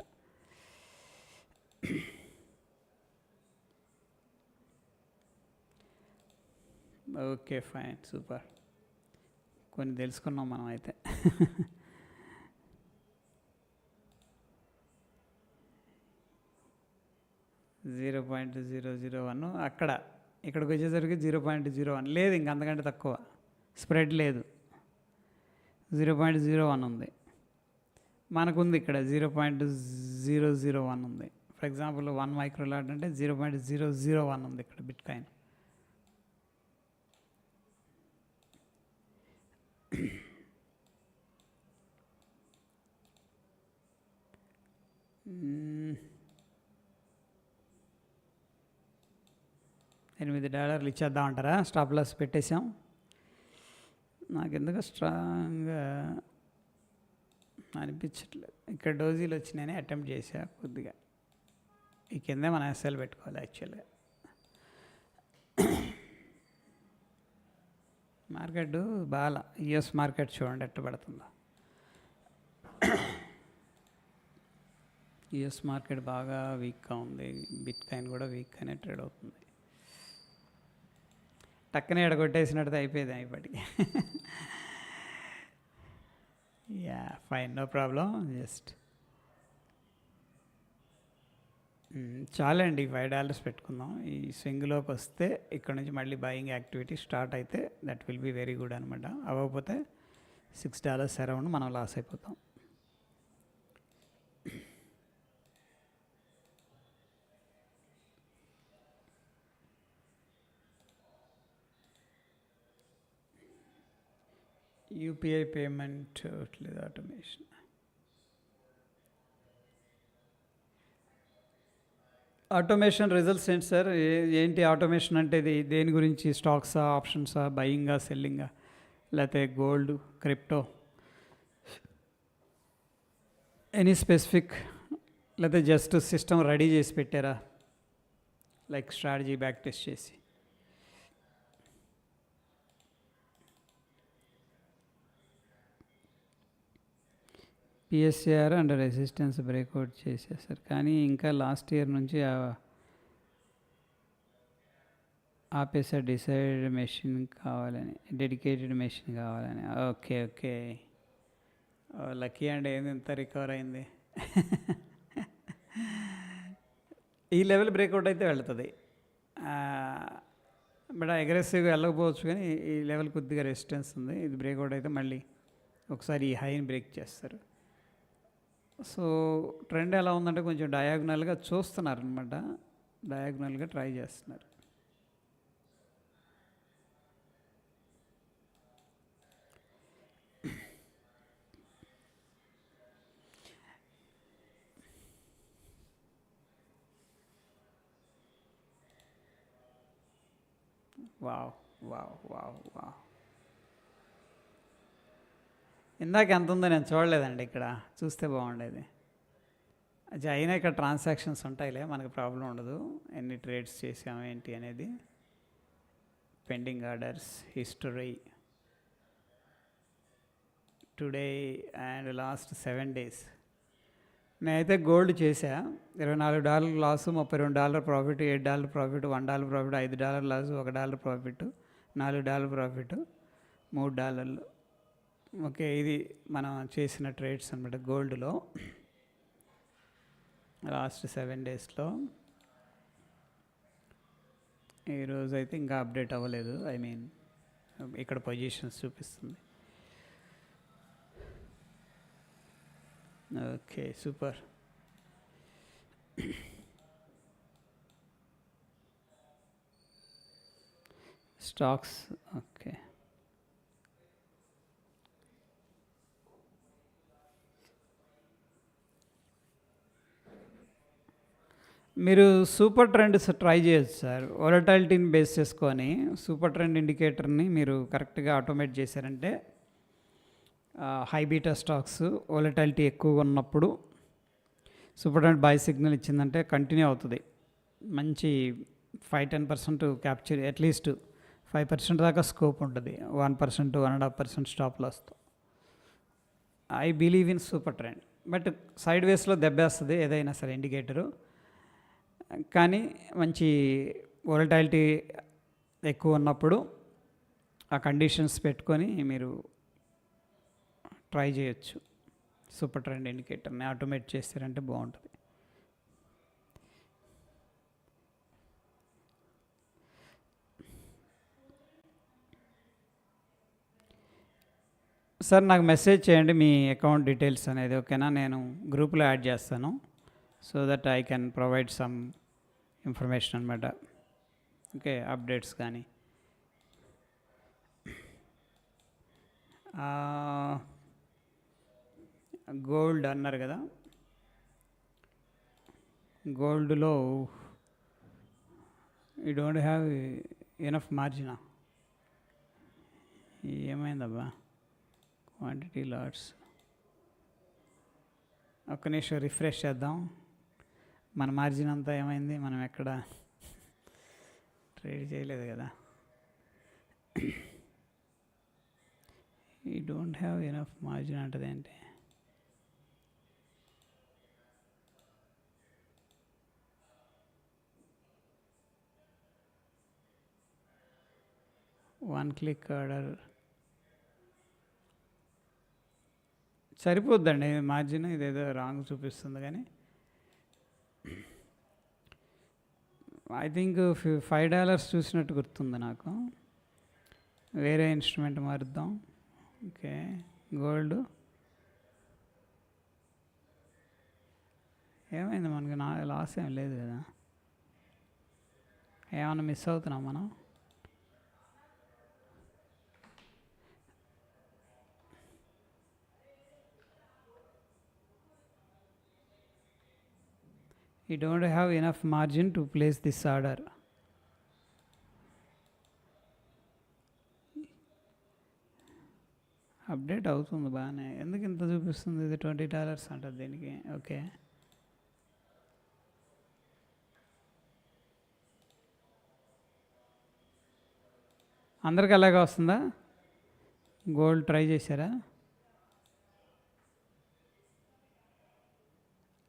Okay, fine, super. కొన్ని తెలుసుకున్నాం మనం అయితే. 0.001 అక్కడ, ఇక్కడికి వచ్చేసరికి 0.01 లేదు, ఇంక అంతకంటే తక్కువ స్ప్రెడ్ లేదు. 0.01 ఉంది మనకుంది ఇక్కడ, 0.001 ఉంది. ఫర్ ఎగ్జాంపుల్ 1 మైక్రోలాట్ అంటే 0.001 ఉంది ఇక్కడ బిట్ కాయిన్. $8 ఇచ్చేద్దామంటారా? స్టాప్ లాస్ పెట్టేశాం. నాకెందుకు స్ట్రాంగ్గా అనిపించట్లేదు. ఇక్కడ డోజీలు వచ్చినాయని అటెంప్ట్ చేశా కొద్దిగా. ఈ కిందే మనం ఎస్ఎల్ పెట్టుకోవాలి యాక్చువల్గా. మార్కెట్ బాగా, యుఎస్ మార్కెట్ చూడండి ఎట్ట పడుతుందో. యుఎస్ మార్కెట్ బాగా వీక్గా ఉంది, బిట్ కాయిన్ కూడా వీక్గానే ట్రేడ్ అవుతుంది. టక్కనే ఎడగొట్టేసినట్టు అయిపోయింది ఇప్పటికి. Yeah, fine, no problem. Just చాలండి, $5 పెట్టుకుందాం. ఈ స్వింగ్లోకి వస్తే ఇక్కడ నుంచి మళ్ళీ బయింగ్ యాక్టివిటీ స్టార్ట్ అయితే that will be very good అనమాట. అవ్వకపోతే $6 అరౌండ్ మనం లాస్ అయిపోతాం. యూపీఐ పేమెంట్ లేదా ఆటోమేషన్. ఆటోమేషన్ రిజల్ట్స్ ఏంటి సార్? ఏంటి ఆటోమేషన్ అంటే? ఇది దేని గురించి? స్టాక్సా, ఆప్షన్సా, బయింగా, సెల్లింగా, లేకపోతే గోల్డ్, క్రిప్టో, ఎనీ స్పెసిఫిక్, లేకపోతే జస్ట్ సిస్టమ్ రెడీ చేసి పెట్టారా, లైక్ స్ట్రాటజీ బ్యాక్ టెస్ట్ చేసి? పిఎస్సిఆర్ అండ్ రెసిస్టెన్స్ బ్రేక్అవుట్ చేసేసారు, కానీ ఇంకా లాస్ట్ ఇయర్ నుంచి ఆపేసారు. డిసైడ్ మెషిన్ కావాలని, డెడికేటెడ్ మెషిన్ కావాలని. ఓకే ఓకే, లక్కీ అండి, ఏంది ఇంత రికవర్ అయింది. ఈ లెవెల్ బ్రేక్అవుట్ అయితే వెళ్తుంది, బట్ అగ్రెసివ్గా వెళ్ళకపోవచ్చు, కానీ ఈ లెవెల్ కొద్దిగా రెసిస్టెన్స్ ఉంది. ఇది బ్రేక్అవుట్ అయితే మళ్ళీ ఒకసారి ఈ హైని బ్రేక్ చేస్తారు. సో ట్రెండ్ ఎలా ఉందంటే కొంచెం డయాగ్నల్గా చూస్తున్నారు అనమాట, డయాగ్నల్గా ట్రై చేస్తున్నారు. వావ్ వావ్ వావ్ వావ్, ఇందాక ఎంత ఉందో నేను చూడలేదండి, ఇక్కడ చూస్తే బాగుండేది. అది అయినా ఇక్కడ ట్రాన్సాక్షన్స్ ఉంటాయిలే, మనకు ప్రాబ్లం ఉండదు. ఎన్ని ట్రేడ్స్ చేసాము ఏంటి అనేది, pending orders, history, today and last 7 days. నేనైతే గోల్డ్ చేశా. $24 loss, $32 profit, $7 profit, $1 profit, $5 loss, $1 profit, $4 profit, $3. Okay, ఇది మనం చేసిన ట్రేడ్స్ అనమాట గోల్డ్లో లాస్ట్ 7 daysలో. ఈరోజు అయితే ఇంకా అప్డేట్ అవ్వలేదు, ఐ మీన్ ఇక్కడ పొజిషన్స్ చూపిస్తుంది. Okay, super. Stocks okay. మీరు సూపర్ ట్రెండ్స్ ట్రై చేయొచ్చు సార్. వోలటాలిటీని బేస్ చేసుకొని సూపర్ ట్రెండ్ ఇండికేటర్ని మీరు కరెక్ట్గా ఆటోమేట్ చేశారంటే హై బీటా స్టాక్స్ వోలటాలిటీ ఎక్కువగా ఉన్నప్పుడు సూపర్ ట్రెండ్ బై సిగ్నల్ ఇచ్చిందంటే కంటిన్యూ అవుతుంది. మంచి 5-10% క్యాప్చర్, అట్లీస్ట్ 5% దాకా స్కోప్ ఉంటుంది. 1%, 1.5% స్టాప్ లాస్తో. I believe in super trend. But side వేస్లో దెబ్బేస్తుంది ఏదైనా సరే ఇండికేటరు. కానీ మంచి వోలటాలిటీ ఎక్కువ ఉన్నప్పుడు ఆ కండిషన్స్ పెట్టుకొని మీరు ట్రై చేయొచ్చు. సూపర్ ట్రెండ్ ఇండికేటర్ని ఆటోమేట్ చేస్తారంటే బాగుంటుంది. సార్ నాకు మెసేజ్ చేయండి మీ అకౌంట్ డీటెయిల్స్ అనేది, ఓకేనా? నేను గ్రూప్లో యాడ్ చేస్తాను, so that I can provide some information అనమాట. ఓకే, అప్డేట్స్ కానీ. గోల్డ్ అన్నారు కదా, గోల్డ్లో యూ డోంట్ హ్యావ్ ఎనఫ్ మార్జినా? ఏమైందబ్బా? క్వాంటిటీ లాట్స్ ఒక్క నిమిషం రిఫ్రెష్ చేద్దాం. మన మార్జిన్ అంతా ఏమైంది? మనం ఎక్కడ ట్రేడ్ చేయలేదు కదా. You don't have enough margin అంటది ఏంటి? వన్ క్లిక్ ఆర్డర్ సరిపోద్దండి మార్జిన్. ఇదేదో రాంగ్ చూపిస్తుంది కానీ ఐ థింక్ $5 చూసినట్టు గుర్తుంది నాకు. వేరే ఇన్స్ట్రుమెంట్ మారుద్దాం. ఓకే, గోల్డ్ ఏమైంది? మనకి లాస్ ఏం లేదు కదా. ఏమన్నా మిస్ అవుతున్నాం మనం? You don't have enough margin to place this order. Update అవుతుంది బాగానే. ఎందుకు ఇంత చూపిస్తుంది? ఇది $20 అంటుంది దీనికి. ఓకే, అందరికి అలాగే వస్తుందా? గోల్డ్ ట్రై చేశారా?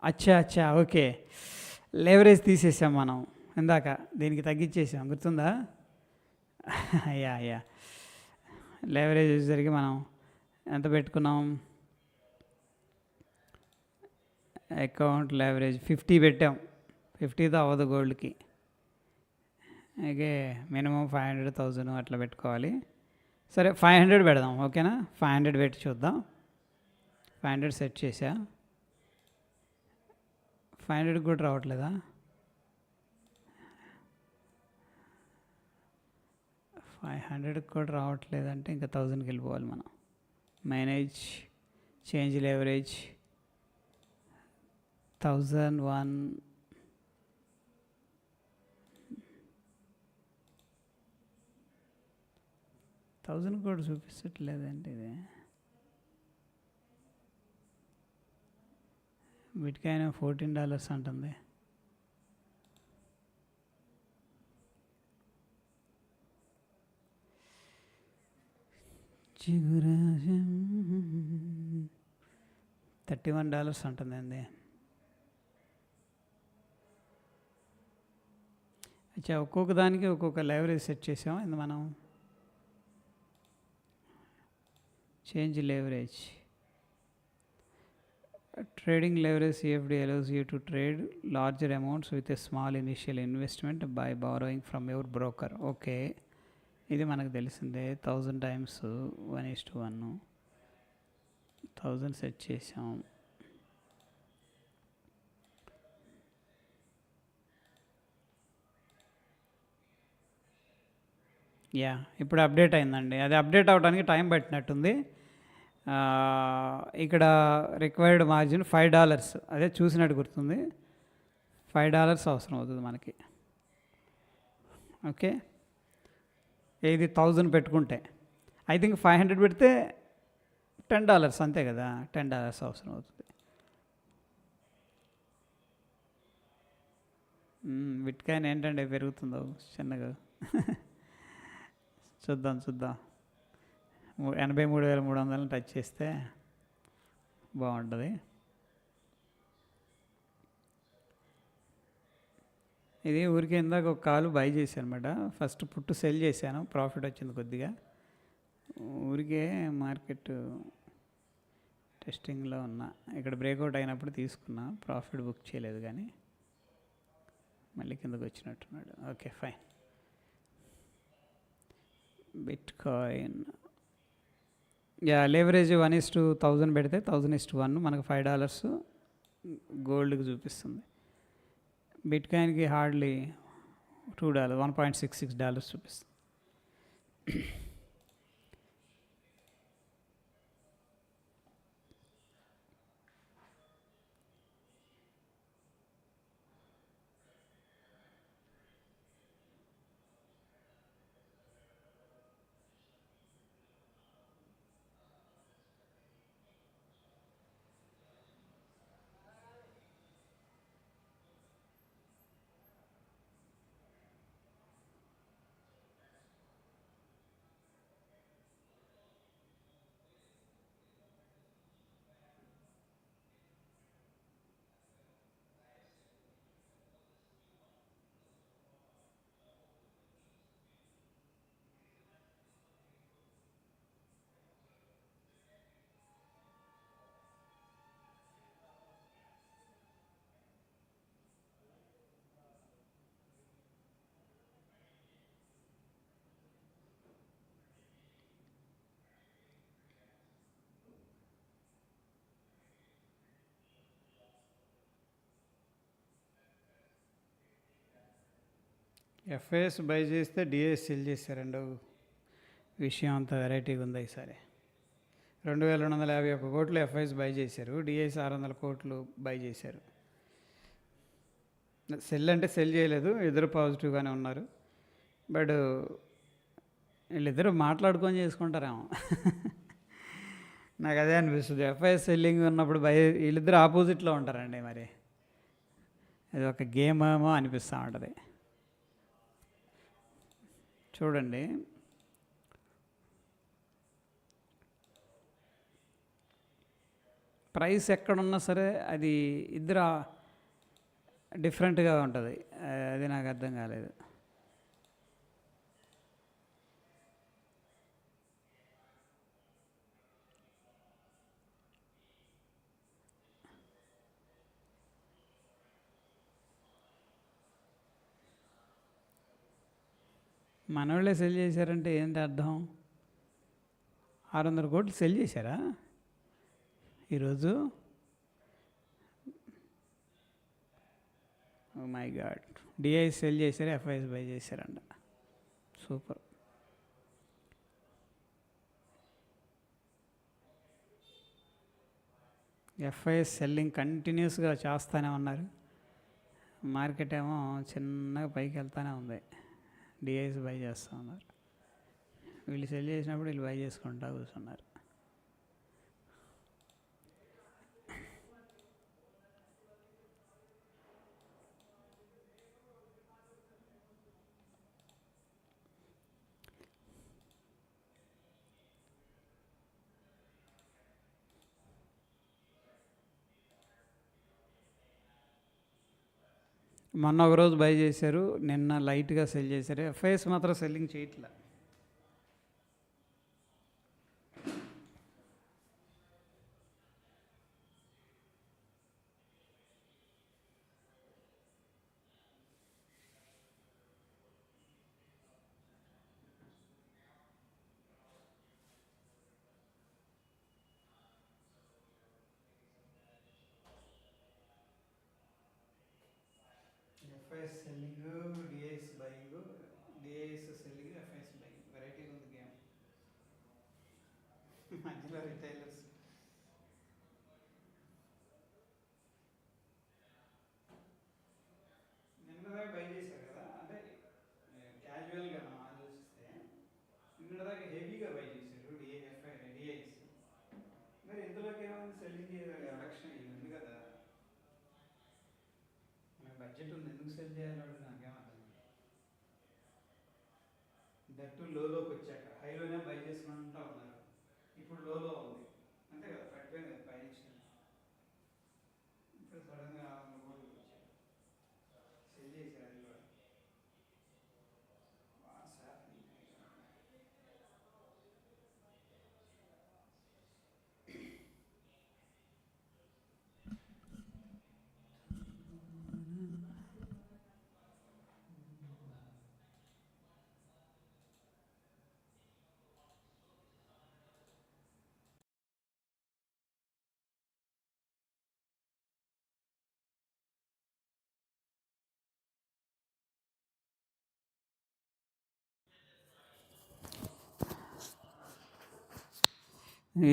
అచ్చా ఓకే. లేవరేజ్ తీసేసాం మనం ఇందాక, దీనికి తగ్గించేసాం, గుర్తుందా? యా లేవరేజ్ వచ్చేసరికి మనం ఎంత పెట్టుకున్నాం? అకౌంట్ లేవరేజ్ 50 పెట్టాం. 50తో అవ్వదు గోల్డ్కి. అలాగే మినిమం 500,000 అట్లా పెట్టుకోవాలి. సరే 500 పెడదాం, ఓకేనా? 500 పెట్టి చూద్దాం. 500 సెట్ చేసా. 500 కూడా రావట్లేదా? 500 కూడా రావట్లేదంటే ఇంకా 1000కి వెళ్ళిపోవాలి మనం. Manage change leverage 1001. కూడా చూపించట్లేదంటే ఇది బిట్కాయిన్ $14 అంటుంది. చిగురాజం $31 ఉంటుందండి. అచ్చా, ఒక్కొక్క దానికి ఒక్కొక్క లెవరేజ్ సెట్ చేసాం. ఇది మనం change leverage. Trading leverage CFD allows you to trade larger amounts with a small initial investment by borrowing from your broker. Okay, ఇది మనకు తెలిసిందే. 1000 times 1:1 1000 సెట్ చేసాం. యా, ఇప్పుడు అప్డేట్ అయిందండి. అది అప్డేట్ అవ్వడానికి టైం పట్టినట్టుంది. ఇక్కడ రిక్వైర్డ్ మార్జిన్ $5, అదే చూసినట్టు గుర్తుంది. $5 అవసరం అవుతుంది మనకి. ఓకే, ఇది 1000 పెట్టుకుంటే ఐ థింక్ 500 పెడితే $10 అంతే కదా. $10 అవసరం అవుతుంది. బిట్కాయిన్ ఏంటంటే పెరుగుతుందో చిన్నగా. చూద్దాం 83,300 టచ్ చేస్తే బాగుంటుంది. ఇది ఊరికే ఇందాక ఒక కాలు బై చేశాను అనమాట. ఫస్ట్ పుట్టు సెల్ చేశాను, ప్రాఫిట్ వచ్చింది కొద్దిగా. ఊరికే మార్కెట్ టెస్టింగ్లో ఉన్నా. ఇక్కడ బ్రేక్అవుట్ అయినప్పుడు తీసుకున్నా, ప్రాఫిట్ బుక్ చేయలేదు. కానీ మళ్ళీ కిందకు వచ్చినట్టున్నాడు. Okay, fine. బిట్కాయిన్ లేవరేజ్ 1:1000 పెడితే 1000:1 మనకు $5 గోల్డ్కి చూపిస్తుంది. బిట్కాయిన్కి హార్డ్లీ $2 $1.66 చూపిస్తుంది. ఎఫ్ఐఎస్ బై చేస్తే డిఐఎస్ సెల్ చేశారండి. విషయం అంతా వెరైటీగా ఉంది ఈసారి. 2251 కోట్లు ఎఫ్ఐఎస్ బై చేశారు, డిఐఎస్ 600 కోట్లు బై చేశారు. సెల్ అంటే సెల్ చేయలేదు, ఇద్దరు పాజిటివ్గానే ఉన్నారు. బట్ వీళ్ళిద్దరూ మాట్లాడుకొని చేసుకుంటారేమో. నాకు అదే అనిపిస్తుంది. ఎఫ్ఐఎస్ సెల్లింగ్ ఉన్నప్పుడు వీళ్ళిద్దరు ఆపోజిట్లో ఉంటారండి. మరి అది ఒక గేమ్ ఏమో అనిపిస్తూ ఉంటుంది. చూడండి, ప్రైస్ ఎక్కడున్నా సరే అది ఇద్దరు డిఫరెంట్గా ఉంటుంది. అది నాకు అర్థం కాలేదు. మనోళ్ళే సెల్ చేశారంటే ఏంటి అర్థం? 600 కోట్లు సెల్ చేశారా ఈరోజు? Oh my god, DIIs sell చేశారు, ఎఫ్ఐఎస్ బై చేశారంట. సూపర్. ఎఫ్ఐఎస్ సెల్లింగ్ కంటిన్యూస్గా చేస్తూనే ఉన్నారు. మార్కెట్ ఏమో చిన్నగా పైకి వెళ్తూనే ఉంది. డిఐఎస్ బై చేస్తూ ఉన్నారు. వీళ్ళు సెల్ చేసినప్పుడు వీళ్ళు బై చేసుకుంటూ కూర్చున్నారు. మొన్న ఒక రోజు బై చేశారు, నిన్న లైట్గా సెల్ చేశారు. ఎఫ్ఐఎస్ మాత్రం సెల్లింగ్ చేయట్లే. FIIs selling, DIIs buying, DIIs selling, FIIs buying, వెరైటీగా ఉంది గేమ్. మధ్యలో రిటైలర్స్. నిన్నదాకా బై చేశారు కదా, అంటే క్యాజువల్గా మనం ఆలోచిస్తే నిన్నదాకా హెవీగా బై చేశారు డిఐఎఫ్ఐ డిఐఎస్. మరి ఇందులోకి ఏమైంది? సెల్లింగ్ ఎలక్షన్ ఉంది కదా, మనకి బడ్జెట్ ఉంది, ఎందుకు సెల్ చేయాలి వాడు? నాకేం అర్థం కాదు. దట్టు లోలోకి వచ్చాక హైలోనే బై చేసుకుంటూ ఉన్నారు, ఇప్పుడు లోలో ఉంది అంతే కదా, పడిపోయింది కదా పైనుంచి. ఇప్పుడు సడన్గా 600 కోట్లకి వచ్చారు, సెల్ చేశారు. అది కూడా వాట్స్ హ్యాపెనింగ్. ఈ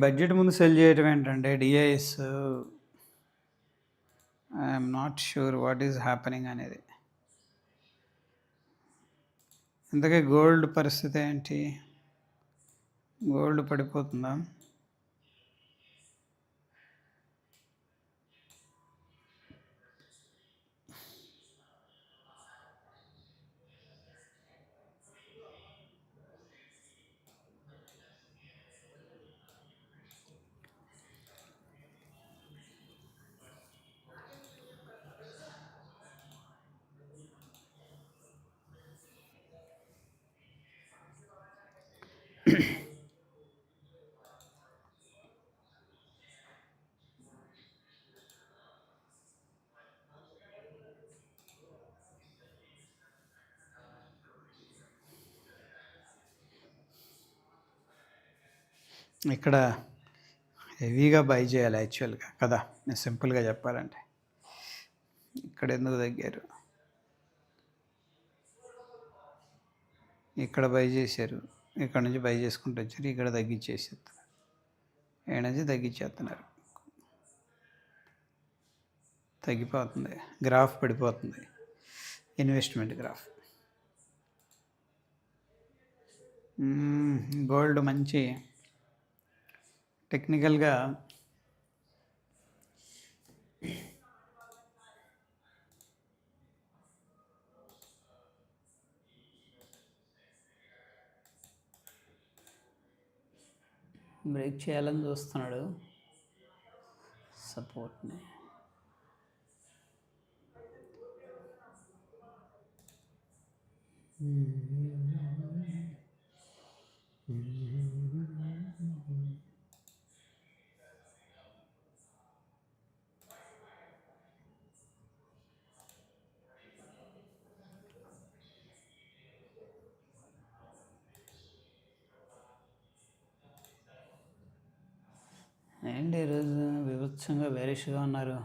బడ్జెట్ ముందు సెల్ చేయడం ఏంటంటే DIIs, I'm not sure what is happening అనేది. ఇంతకీ గోల్డ్ పరిస్థితి ఏంటి? గోల్డ్ పడిపోతుందా? ఇక్కడ హెవీగా బై చేయాలి యాక్చువల్గా కదా, నేను సింపుల్గా చెప్పాలంటే. ఇక్కడ ఎందుకు తగ్గారు? ఇక్కడ బై చేశారు, ఇక్కడ నుంచి బై చేసుకుంటూ వచ్చారు, ఇక్కడ తగ్గించేసేస్తున్నారు, ఇక్కడ నుంచి తగ్గించేస్తున్నారు, తగ్గిపోతుంది, గ్రాఫ్ పడిపోతుంది, ఇన్వెస్ట్మెంట్ గ్రాఫ్. గోల్డ్ మంచి టెక్నికల్గా బ్రేక్ చేయాలని చూస్తున్నాడు సపోర్ట్ని. ఏంటి ఈరోజు వివత్సంగా బేరిష్గా ఉన్నారు,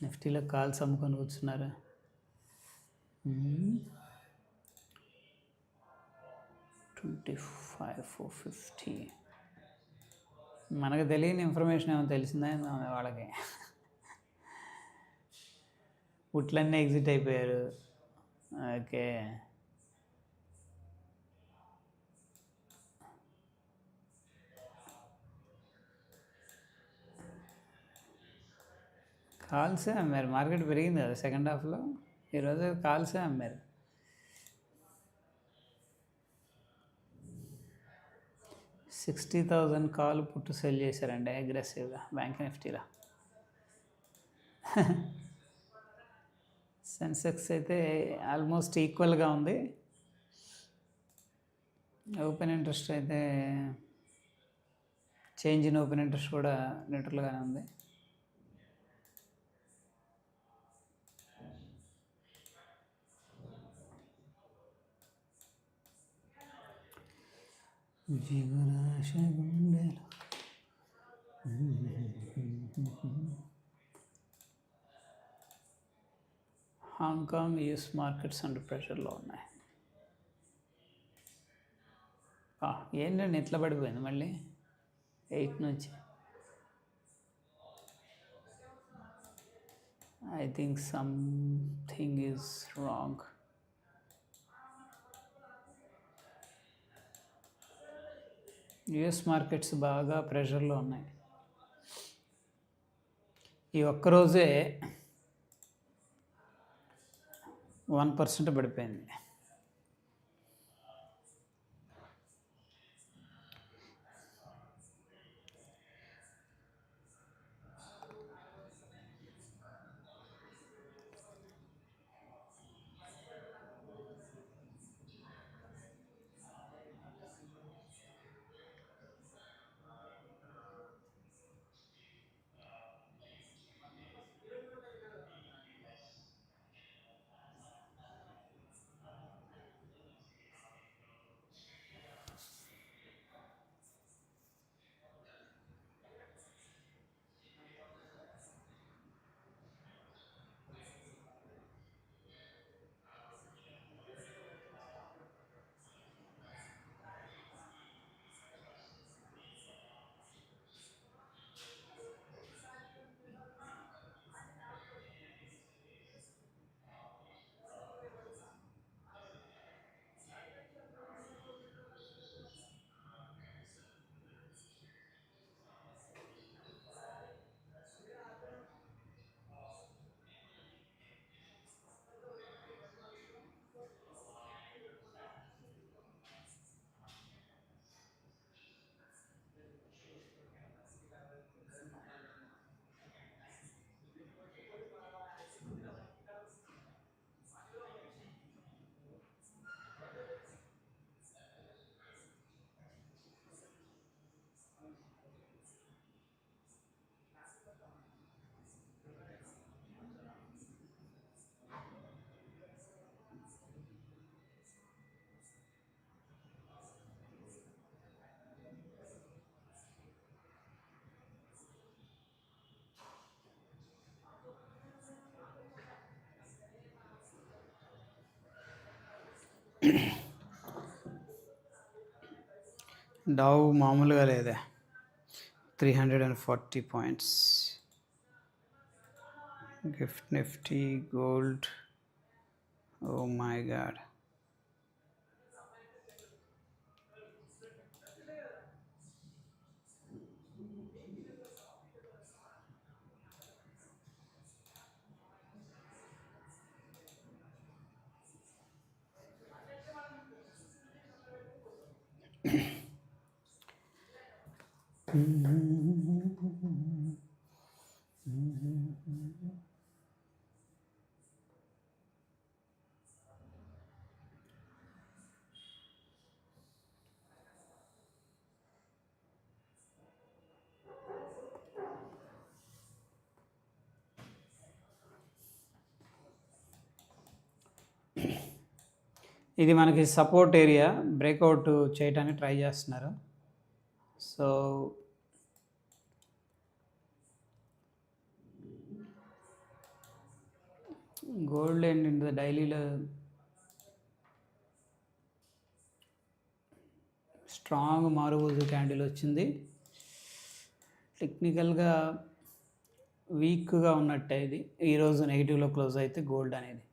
నిఫ్టీలో కాల్స్ అమ్ముకొని కూర్చున్నారు. 25,450. మనకు తెలియని ఇన్ఫర్మేషన్ ఏమో తెలిసిందా వాళ్ళకి? ఉట్లన్నీ ఎగ్జిట్ అయిపోయారు. ఓకే, కాల్సే అమ్మారు, మార్కెట్ పెరిగింది కదా సెకండ్ హాఫ్లో, ఈరోజు కాల్సే అమ్మారు. $60,000 కాల్ పుట్టు సెల్ చేశారండి అగ్రెసివ్గా బ్యాంక్ నిఫ్టీలో. సెన్సెక్స్ అయితే ఆల్మోస్ట్ ఈక్వల్గా ఉంది. ఓపెన్ ఇంట్రెస్ట్ అయితే చేంజ్ ఇన్ ఓపెన్ ఇంట్రెస్ట్ కూడా న్యూట్రల్గానే ఉంది. జీవరాశ గుండెలు హాంకాంగ్ యూఎస్ మార్కెట్స్ అండర్ ప్రెషర్లో ఉన్నాయి. ఏంటండి ఎట్లా పడిపోయింది మళ్ళీ 8 నుంచి? I think something is wrong. US markets బాగా ప్రెషర్లో ఉన్నాయి. ఈ ఒక్కరోజే 1% పడిపోయింది. డవ్ మామూలుగా లేదే, 340 points. Gift Nifty, gold, oh my god. ఇది మనకి సపోర్ట్ ఏరియా, బ్రేక్అవుట్ చేయడానికి ట్రై చేస్తున్నారు. సో గోల్డ్ ఏంటంటే డైలీలో స్ట్రాంగ్ మారుబోజు క్యాండిల్ వచ్చింది. టెక్నికల్గా వీక్గా ఉన్నట్టే ఇది. ఈరోజు నెగిటివ్లో క్లోజ్ అయితే గోల్డ్ అనేది.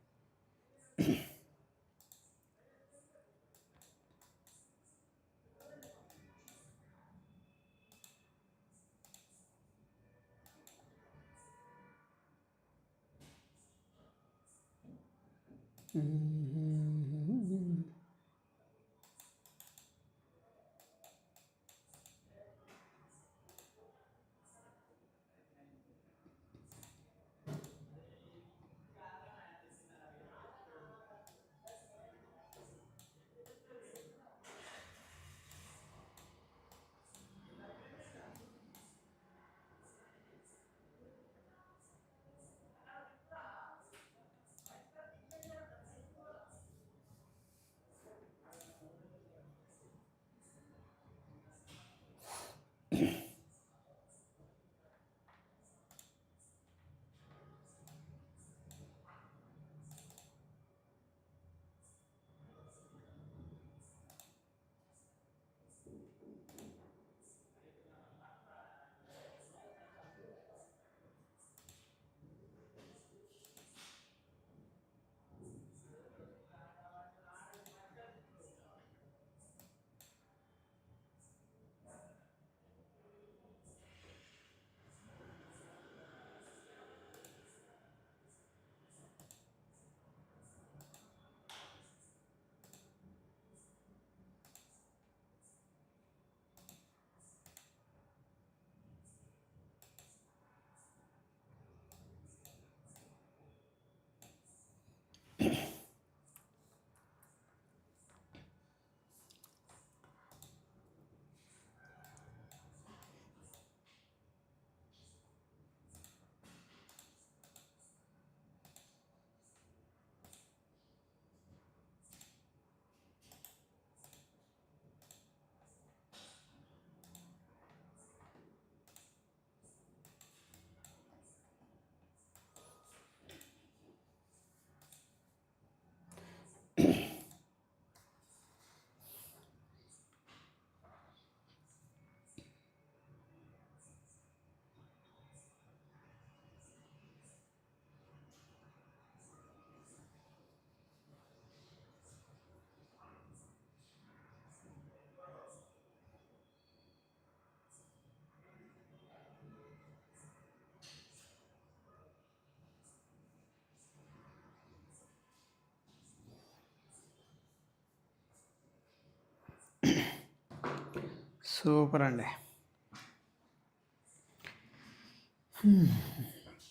సూపర్ అండి.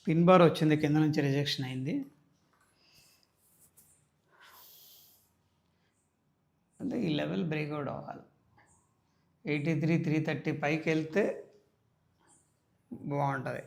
పిన్ బార్ వచ్చింది, కింద నుంచి రిజెక్షన్ అయింది. అంటే ఈ లెవెల్ బ్రేక్అవుట్ అవ్వాలి. 83 330 పైకి వెళ్తే బాగుంటుంది.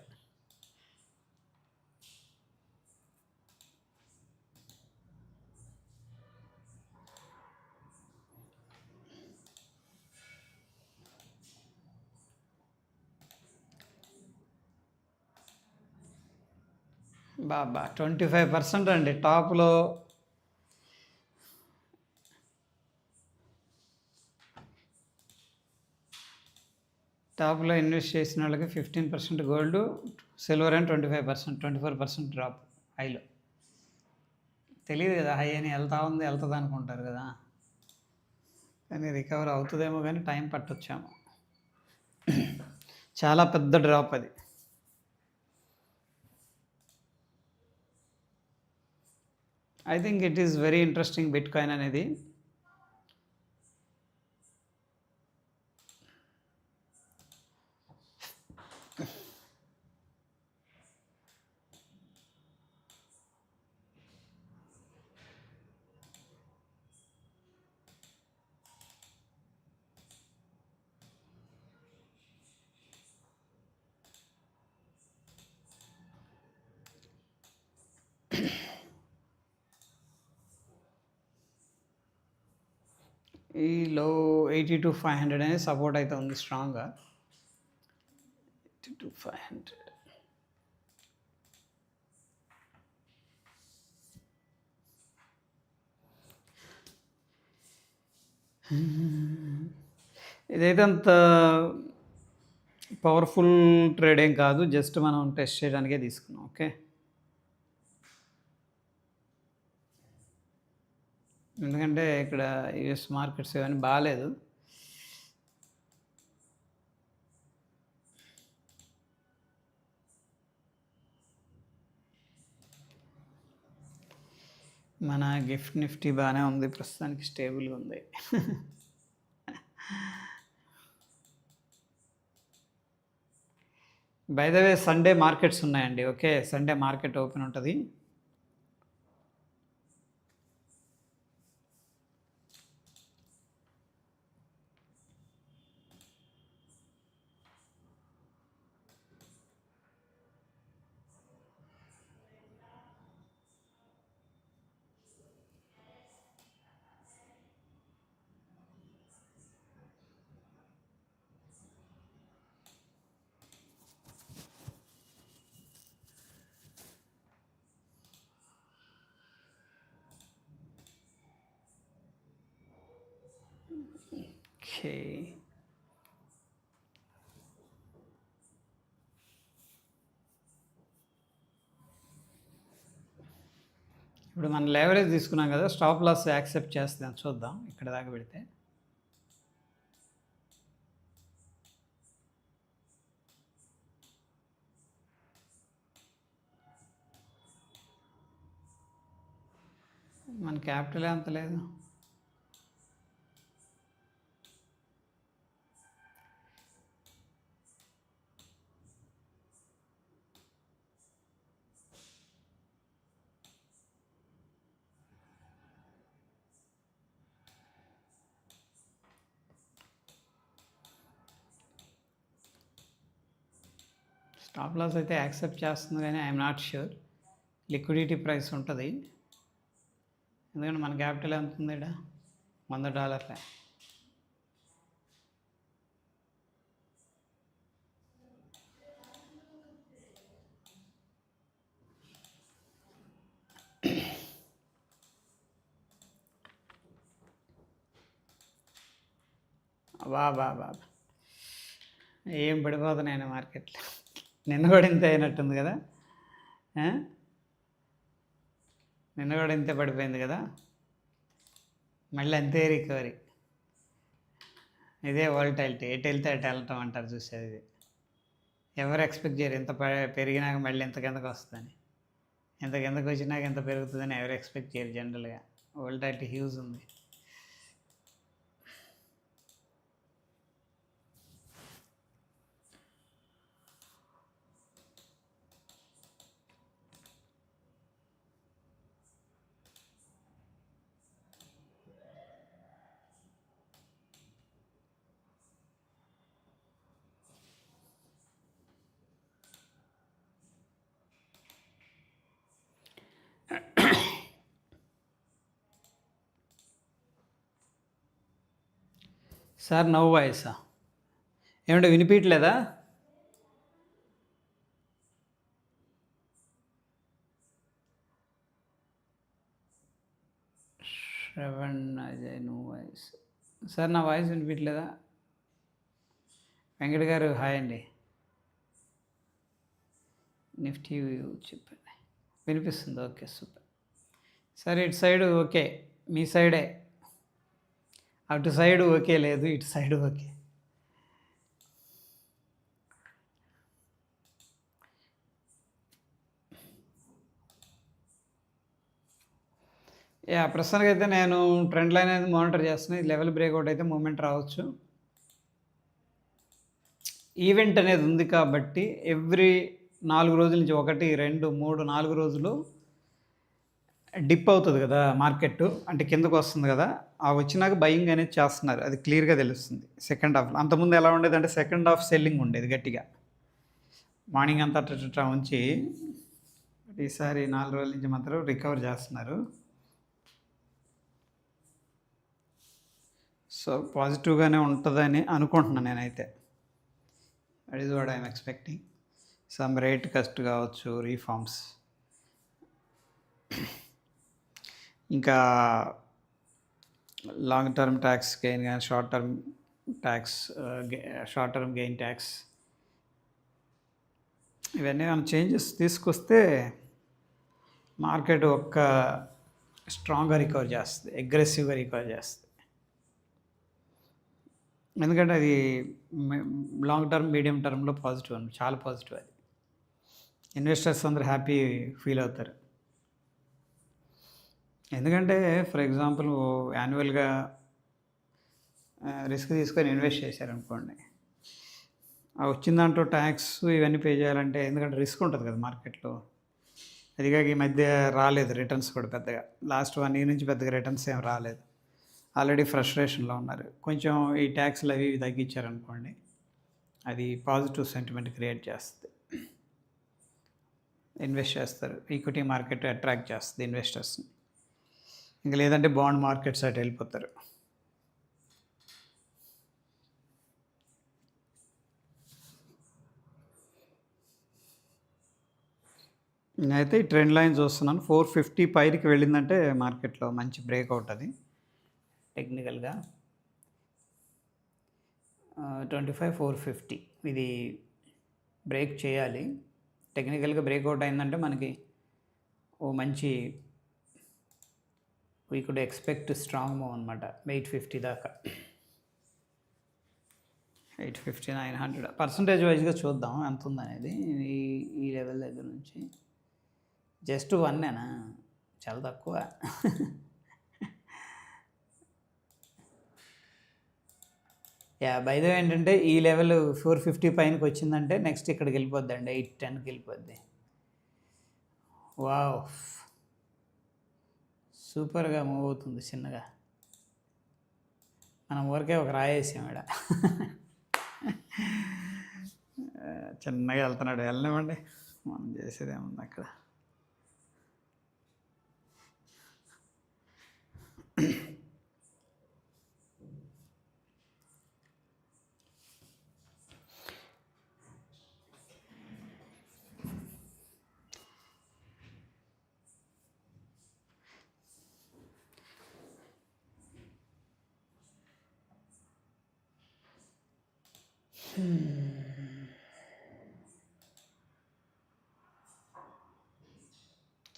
బాబా 25% అండి టాప్లో. టాప్లో ఇన్వెస్ట్ చేసిన వాళ్ళకి 15% గోల్డ్, సిల్వర్ అండ్ 25%, 24% డ్రాప్ హైలో. తెలియదు కదా హై అని, వెళ్తుంది అనుకుంటారు కదా, కానీ రికవర్ అవుతుందేమో కానీ టైం పట్టొచ్చాము. చాలా పెద్ద డ్రాప్ అది. I think it is very interesting bit coin అనేది. ఈ లో 80 to 500 అనేది సపోర్ట్ అయితే ఉంది స్ట్రాంగ్గా. 80 to 500. ఇదైతే అంత పవర్ఫుల్ ట్రేడ్ ఏం కాదు, జస్ట్ మనం టెస్ట్ చేయడానికే తీసుకున్నాం. ఓకే, ఎందుకంటే ఇక్కడ యుఎస్ మార్కెట్స్ ఇవన్నీ బాగాలేదు. మన గిఫ్ట్ నిఫ్టీ బాగానే ఉంది ప్రస్తుతానికి, స్టేబుల్గా ఉంది. By the way Sunday markets ఉన్నాయండి. ఓకే, సండే మార్కెట్ ఓపెన్ ఉంటుంది. ఓకే, ఇప్పుడు మనం లేవరేజ్ తీసుకున్నాం కదా, స్టాప్ లాస్ యాక్సెప్ట్ చేస్తాం, చూద్దాం ఇక్కడ దాకా పెడితే. మన క్యాపిటల్ అంత లేదు. స్టాప్ లాస్ అయితే యాక్సెప్ట్ చేస్తుంది, కానీ I'm not sure. Liquidity price ఉంటుంది, ఎందుకంటే మన క్యాపిటల్ ఎంత ఉంది ఇక్కడ, $100. బాబా ఏం పడిపోతున్నాయి మార్కెట్లో. నిన్న కూడా ఇంత అయినట్టుంది కదా, నిన్న కూడా ఇంతే పడిపోయింది కదా, మళ్ళీ అంతే రికవరీ. ఇదే వాలటాలిటీ, ఎటు వెళ్తే అటు వెళ్ళటం అంటారు చూసేది. ఇది ఎవరు ఎక్స్పెక్ట్ చేయరు ఇంత పెరిగినాక మళ్ళీ ఇంత కిందకు వస్తుందని. ఇంత కిందకు వచ్చినాక ఇంత పెరుగుతుందని ఎవరు ఎక్స్పెక్ట్ చేయరు జనరల్గా. వాలటాలిటీ హ్యూజ్ ఉంది. సార్ నో వాయిసా? ఏమంటే వినిపించట్లేదా? Shravan Ajay no voice. Sir నా వాయిస్ వినిపించట్లేదా? వెంకట్ గారు హాయ్ అండి. నిఫ్టీ చెప్పండి. వినిపిస్తుంది. Okay super. సరే ఇటు సైడు ఓకే, మీ సైడే. అటు సైడు ఓకే లేదు, ఇటు సైడు ఓకే. ప్రస్తుతానికి అయితే నేను ట్రెండ్ లైన్ అనేది మానిటర్ చేస్తున్నాను. ఈ లెవెల్ బ్రేక్అవుట్ అయితే మూమెంట్ రావచ్చు. ఈవెంట్ అనేది ఉంది కాబట్టి ఎవ్రీ 4 రోజుల నుంచి 1, 2, 3, 4 రోజులు డిప్ అవుతుంది కదా మార్కెట్, అంటే కిందకు వస్తుంది కదా, ఆ వచ్చినాక బయింగ్ అనేది చేస్తున్నారు. అది క్లియర్గా తెలుస్తుంది సెకండ్ హాఫ్లో. అంతకుముందు ఎలా ఉండేది అంటే సెకండ్ హాఫ్ సెల్లింగ్ ఉండేది గట్టిగా, మార్నింగ్ అంతా అట్లా ఉంచి. ఈసారి 4 రోజుల నుంచి మాత్రం రికవర్ చేస్తున్నారు. సో పాజిటివ్గానే ఉంటుందని అనుకుంటున్నాను నేనైతే. That is what I'm expecting. Some rate cut కావచ్చు, రీఫార్మ్స్, ఇంకా లాంగ్ టర్మ్ ట్యాక్స్ గెయిన్ కానీ షార్ట్ టర్మ్ గెయిన్ ట్యాక్స్, ఇవన్నీ మనం చేంజెస్ తీసుకొస్తే మార్కెట్ ఒక్క స్ట్రాంగ్గా రికవర్ చేస్తుంది, అగ్రెసివ్గా రికవర్ చేస్తుంది. ఎందుకంటే అది లాంగ్ టర్మ్ మీడియం టర్మ్లో పాజిటివ్ అండి, చాలా పాజిటివ్. అది ఇన్వెస్టర్స్ అందరూ హ్యాపీ ఫీల్ అవుతారు. ఎందుకంటే ఫర్ ఎగ్జాంపుల్ యాన్యువల్గా రిస్క్ తీసుకొని ఇన్వెస్ట్ చేశారనుకోండి, ఆ వచ్చిన దాంట్లో ట్యాక్స్ ఇవన్నీ పే చేయాలంటే, ఎందుకంటే రిస్క్ ఉంటుంది కదా మార్కెట్లో. అదిగాక ఈ మధ్య రాలేదు రిటర్న్స్ కూడా పెద్దగా, లాస్ట్ 1 year నుంచి పెద్దగా రిటర్న్స్ ఏం రాలేదు. ఆల్రెడీ ఫ్రస్ట్రేషన్లో ఉన్నారు. కొంచెం ఈ ట్యాక్స్లు అవి తగ్గించారనుకోండి, అది పాజిటివ్ సెంటిమెంట్ క్రియేట్ చేస్తుంది, ఇన్వెస్ట్ చేస్తారు. ఈక్విటీ మార్కెట్ అట్రాక్ట్ చేస్తుంది ఇన్వెస్టర్స్ని. ఇంకా లేదంటే బాండ్ మార్కెట్స్ అటు వెళ్ళిపోతారు. నేనైతే ఈ ట్రెండ్ లైన్ చూస్తున్నాను. 450 పైకి వెళ్ళిందంటే మార్కెట్లో మంచి బ్రేక్అవుట్. అది టెక్నికల్గా 25,450 ఇది బ్రేక్ చేయాలి. టెక్నికల్గా బ్రేక్అవుట్ అయిందంటే మనకి ఓ మంచి, we could expect strong move అనమాట 850 దాకా. 850, 900 పర్సంటేజ్ వైజ్గా చూద్దాం ఎంత ఉందనేది. ఈ లెవెల్ దగ్గర నుంచి జస్ట్ 1నేనా, చాలా తక్కువ. బైదో ఏంటంటే ఈ లెవెల్ 450 పైనకి వచ్చిందంటే నెక్స్ట్ ఇక్కడికి వెళ్ళిపోద్ది అండి, 810కి వెళ్ళిపోద్ది. వావ్, సూపర్గా మూవ్ అవుతుంది చిన్నగా. మనం ఊరికే ఒక రాయేసాం ఇక్కడ. చిన్నగా వెళ్తున్నాడు, వెళ్ళనివ్వండి, మనం చేసేది ఏముంది అక్కడ.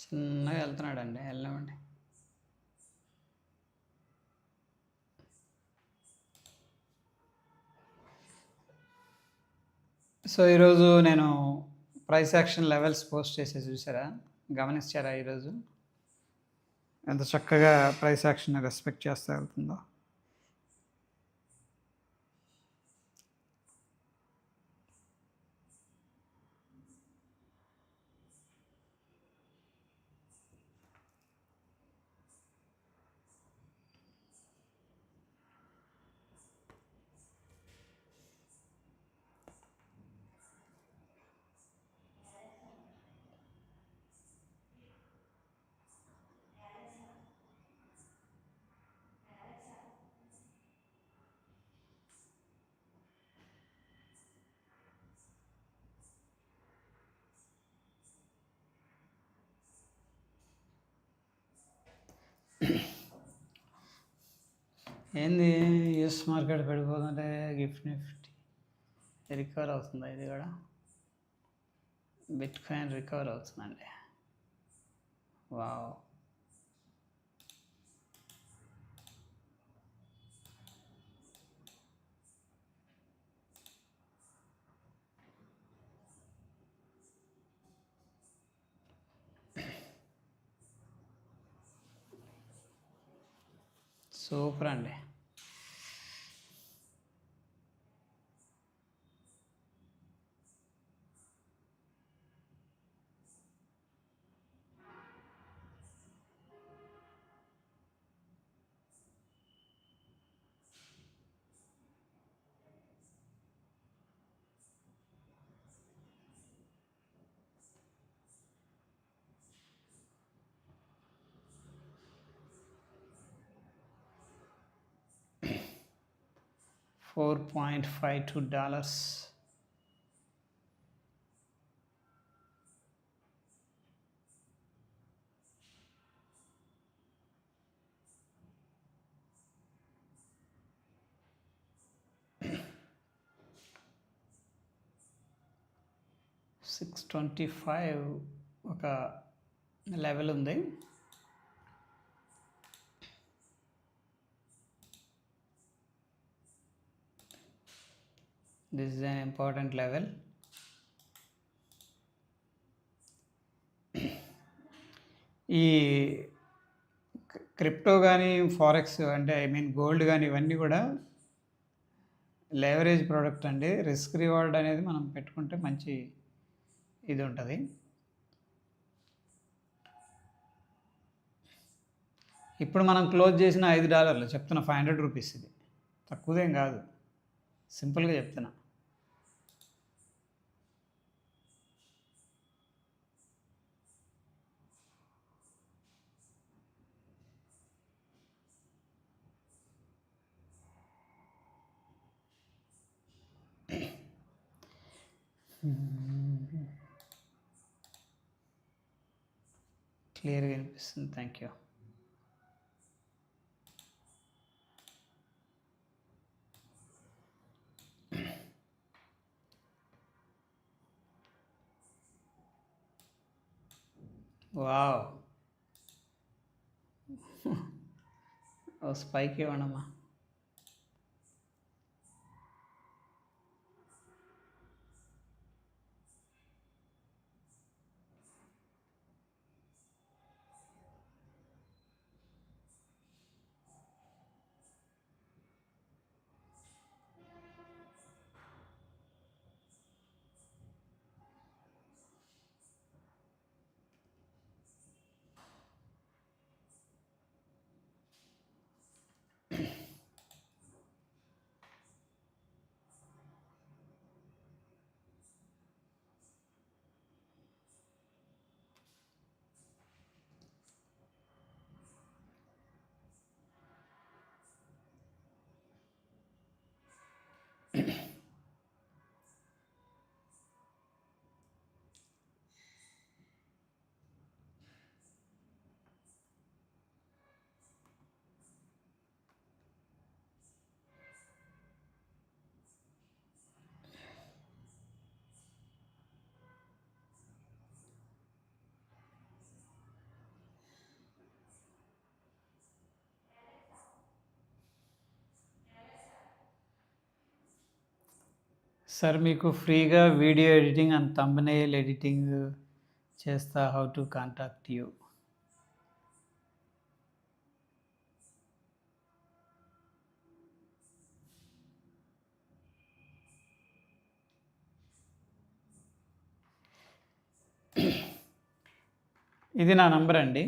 చిన్నగా వెళ్తున్నాడండి, వెళ్ళనివ్వండి. సో ఈరోజు నేను ప్రైస్ యాక్షన్ లెవెల్స్ పోస్ట్ చేసే చూసారా, గమనించారా? ఈరోజు ఎంత చక్కగా ప్రైస్ యాక్షన్ రెస్పెక్ట్ చేస్తూ వెళ్తుందో. ఏంది యుఎస్ మార్కెట్ పడిపోతుంటే గిఫ్ట్ నిఫ్టీ రికవర్ అవుతుందా? ఇది కూడా బిట్ కాయిన్ రికవర్ అవుతుందండి. వావ్. సూపర్ అండి. $4.52. $625 ఒక లెవెల్ ఉంది. This is an important level. ఈ క్రిప్టో కానీ ఫారెక్స్ అంటే గోల్డ్ కానీ ఇవన్నీ కూడా లెవరేజ్ ప్రోడక్ట్ అండి. రిస్క్ రివార్డ్ అనేది మనం పెట్టుకుంటే మంచి ఇది ఉంటుంది. ఇప్పుడు మనం క్లోజ్ చేసిన $5 చెప్తున్నా, $500 ఇది తక్కువదేం కాదు, సింపుల్గా చెప్తున్నా. క్లియర్గా అనిపిస్తుంది. Thank you. వావ్. ఓ స్పైక్ ఇవ్వండమ్మా. సార్, మీకు ఫ్రీగా video editing and thumbnail editing చేస్తా. How to contact you? ఇది నా నంబర్ అండి.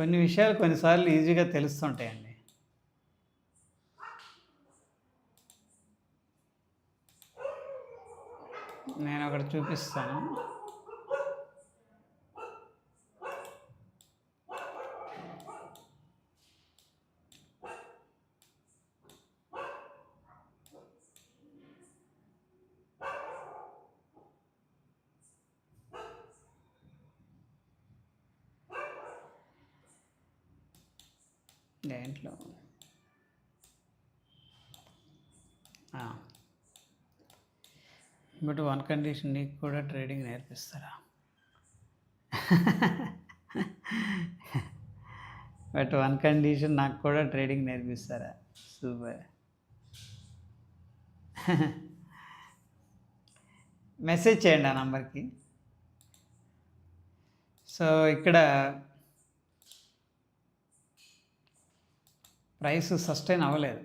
కొన్ని విషయాలు కొన్నిసార్లు ఈజీగా తెలుస్తుంటాయండి. నేను ఒకటి చూపిస్తాను. దేంట్లో బట్ వన్ కండిషన్, నీకు కూడా ట్రేడింగ్ నేర్పిస్తారా? బట్ వన్ కండిషన్, నాకు కూడా ట్రేడింగ్ నేర్పిస్తారా? సూపర్. మెసేజ్ చేయండి ఆ నంబర్కి. సో ఇక్కడ ప్రైస్ సస్టైన్ అవ్వలేదు.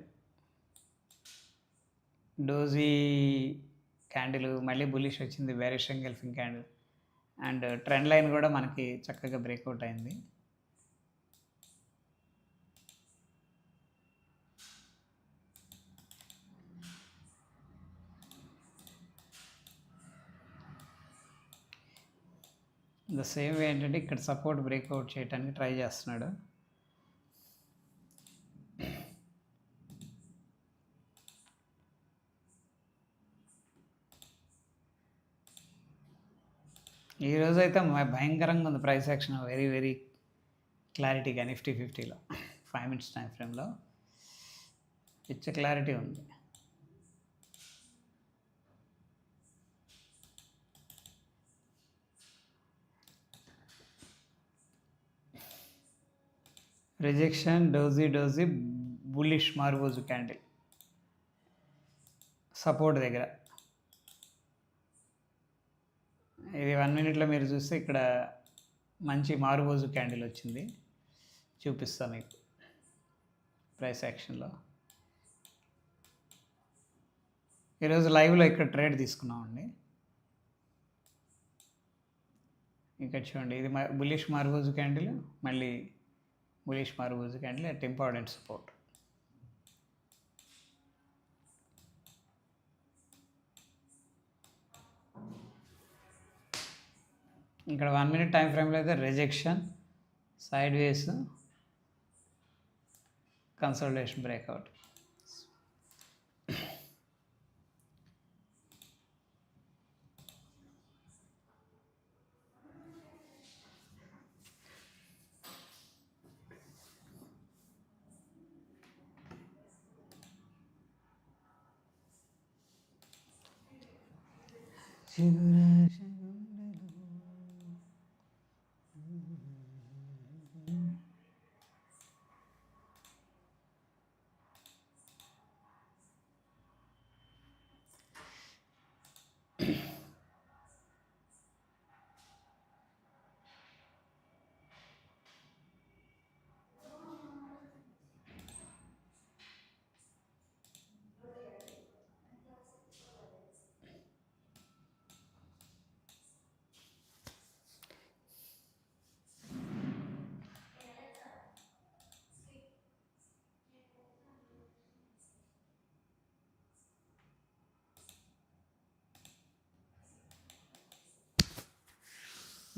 డోజీ క్యాండిల్ మళ్ళీ బులిష్ వచ్చింది, bearish engulfing candle, and trend line కూడా మనకి చక్కగా బ్రేక్అవుట్ అయింది. ద సేమ్ ఏంటంటే ఇక్కడ సపోర్ట్ బ్రేక్అవుట్ చేయడానికి ట్రై చేస్తున్నాడు. ఈరోజు అయితే భయంకరంగా ఉంది ప్రైస్ యాక్షన్, వెరీ వెరీ క్లారిటీగా నిఫ్టీ 50లో 5 minutes టైం ఫ్రేమ్లో పిచ్చ క్లారిటీ ఉంది. Rejection, doji bullish marubozu candle support దగ్గర. ఇది 1 minute మీరు చూస్తే ఇక్కడ మంచి మారుబోజు క్యాండిల్ వచ్చింది, చూపిస్తాను మీకు ప్రైస్ యాక్షన్లో. ఈరోజు లైవ్లో ఇక్కడ ట్రేడ్ తీసుకున్నామండి. ఇక్కడ చూడండి, ఇది బుల్లిష్ మారుబోజు క్యాండిల్, మళ్ళీ bullish marubozu candle at important support. ఇక్కడ 1 minute టైం ఫ్రేమ్లో అయితే rejection, sideways, consultation breakout.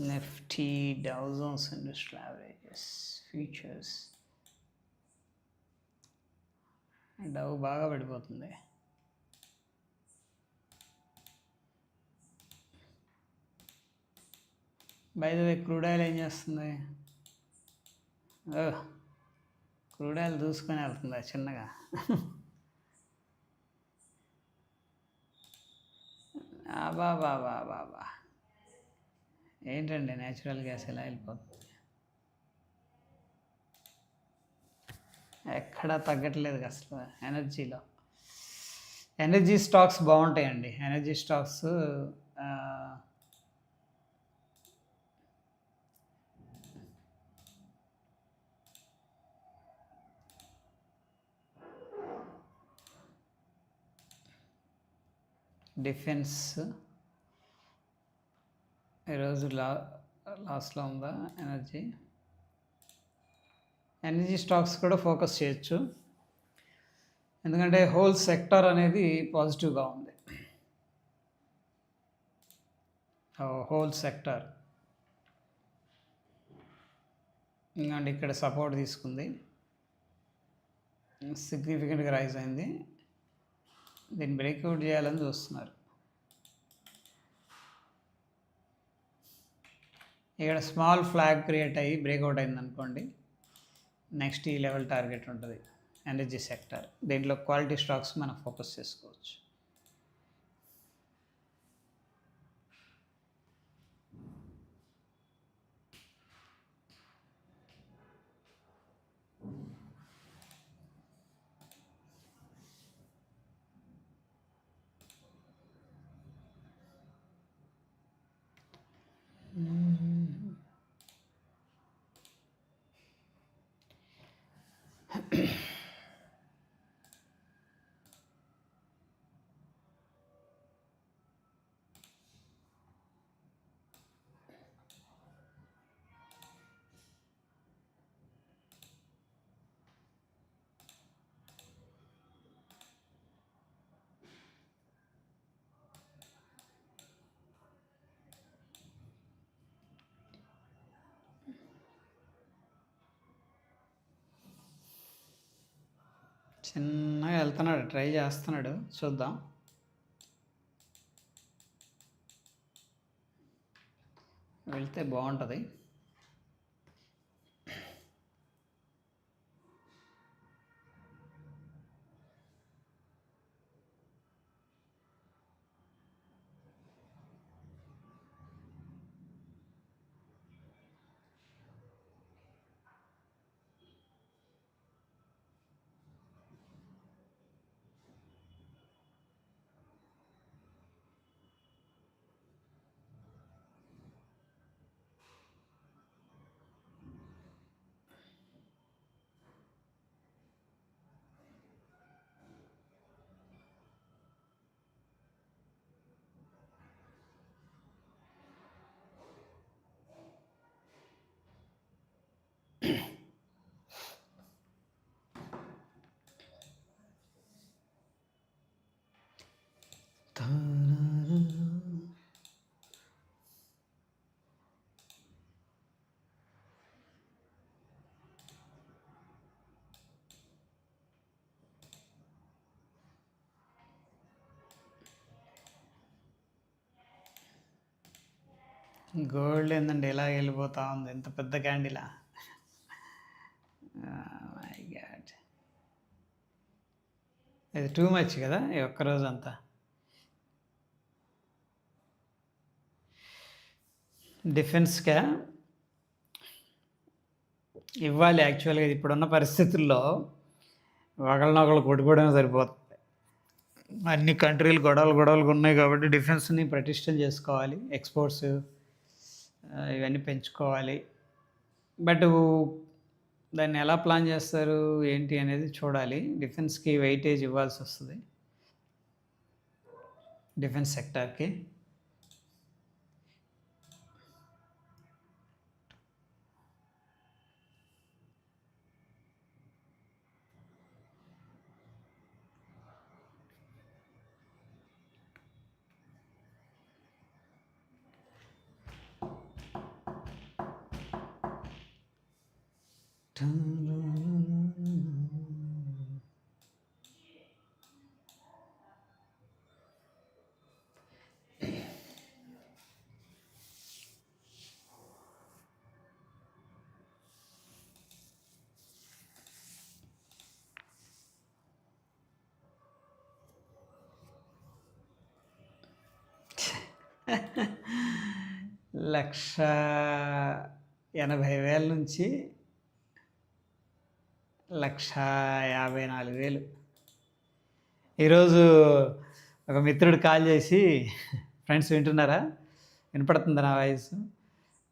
Nifty, Dow Jones Industrial Averages, futures. Dow బాగా పడిపోతుంది. By the way crude oil ఏం చేస్తుంది? క్రూడ్ ఆయిల్ దూసుకొని వెళ్తుందా చిన్నగా? బాబా ఏంటండి, న్యాచురల్ గ్యాస్ ఎలా వెళ్ళిపోతుంది? ఎక్కడా తగ్గట్లేదు అసలు. ఎనర్జీ స్టాక్స్ బాగుంటాయండి. ఎనర్జీ స్టాక్స్ డిఫెన్స్ ఈరోజు లాస్ట్లో ఉందా ఎనర్జీ? ఎనర్జీ స్టాక్స్ కూడా ఫోకస్ చేయొచ్చు, ఎందుకంటే హోల్ సెక్టర్ అనేది పాజిటివ్గా ఉంది. హోల్ సెక్టర్ ఇంకండి ఇక్కడ సపోర్ట్ తీసుకుంది, సిగ్నిఫికెంట్గా రైజ్ అయింది. దీన్ని బ్రేక్అవుట్ చేయాలని చూస్తున్నారు. ఇక్కడ స్మాల్ ఫ్లాగ్ క్రియేట్ అయ్యి బ్రేక్అవుట్ అయింది అనుకోండి, నెక్స్ట్ ఈ లెవెల్ టార్గెట్ ఉంటుంది ఎనర్జీ సెక్టర్. దీంట్లో క్వాలిటీ స్టాక్స్ మనం ఫోకస్ చేసుకోవచ్చు. చిన్నగా వెళ్తున్నాడు, ట్రై చేస్తున్నాడు, చూద్దాం. వెళ్తే బాగుంటుంది. గోల్డ్ ఏందండి ఇలా వెళ్ళిపోతా ఉంది, ఎంత పెద్ద క్యాండిలా. మై గాడ్, ఇది టూ మచ్ కదా ఈ ఒక్కరోజు అంతా. డిఫెన్స్గా ఇవ్వాలి యాక్చువల్గా. ఇప్పుడున్న పరిస్థితుల్లో ఒకళ్ళనొకళ్ళు కొట్టుకోవడమే సరిపోతుంది. అన్ని కంట్రీలు గొడవలు ఉన్నాయి కాబట్టి డిఫెన్స్ని ప్రతిష్టం చేసుకోవాలి, ఎక్స్పోర్ట్స్ ఇవన్నీ పెంచుకోవాలి. బట్ దాన్ని ఎలా ప్లాన్ చేస్తారు ఏంటి అనేది చూడాలి. డిఫెన్స్కి వెయిటేజ్ ఇవ్వాల్సి వస్తుంది, డిఫెన్స్ సెక్టార్కి. $1,80,000 నుంచి 1,54,000. ఈరోజు ఒక మిత్రుడు కాల్ చేసి, ఫ్రెండ్స్ వింటున్నారా, వినపడుతుందా నా వాయిస్?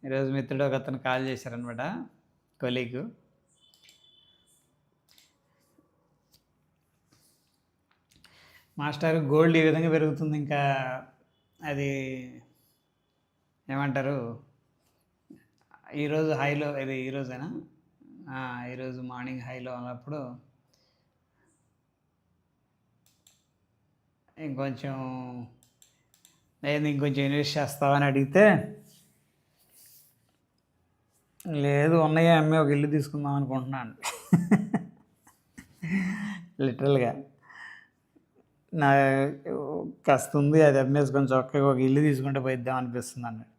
ఈరోజు మిత్రుడు ఒక అతను కాల్ చేశారనమాట, కొలీగు. మాస్టర్ గోల్డ్ ఈ విధంగా పెరుగుతుంది, ఇంకా అది ఏమంటారు, ఈరోజు హైలో, ఇది ఈరోజేనా ఈరోజు మార్నింగ్ హైలో ఉన్నప్పుడు ఇంకొంచెం ఇంకొంచెం ఇన్వెస్ట్ చేస్తావని అడిగితే, లేదు ఉన్నాయే అమ్మే ఒక ఇల్లు తీసుకుందాం అనుకుంటున్నాను. లిటరల్గా నా కాస్త ఉంది, అది అమ్మేసుకొని చక్కగా ఒక ఇల్లు తీసుకుంటే పోయిద్దాం అనిపిస్తుంది అన్నాడు.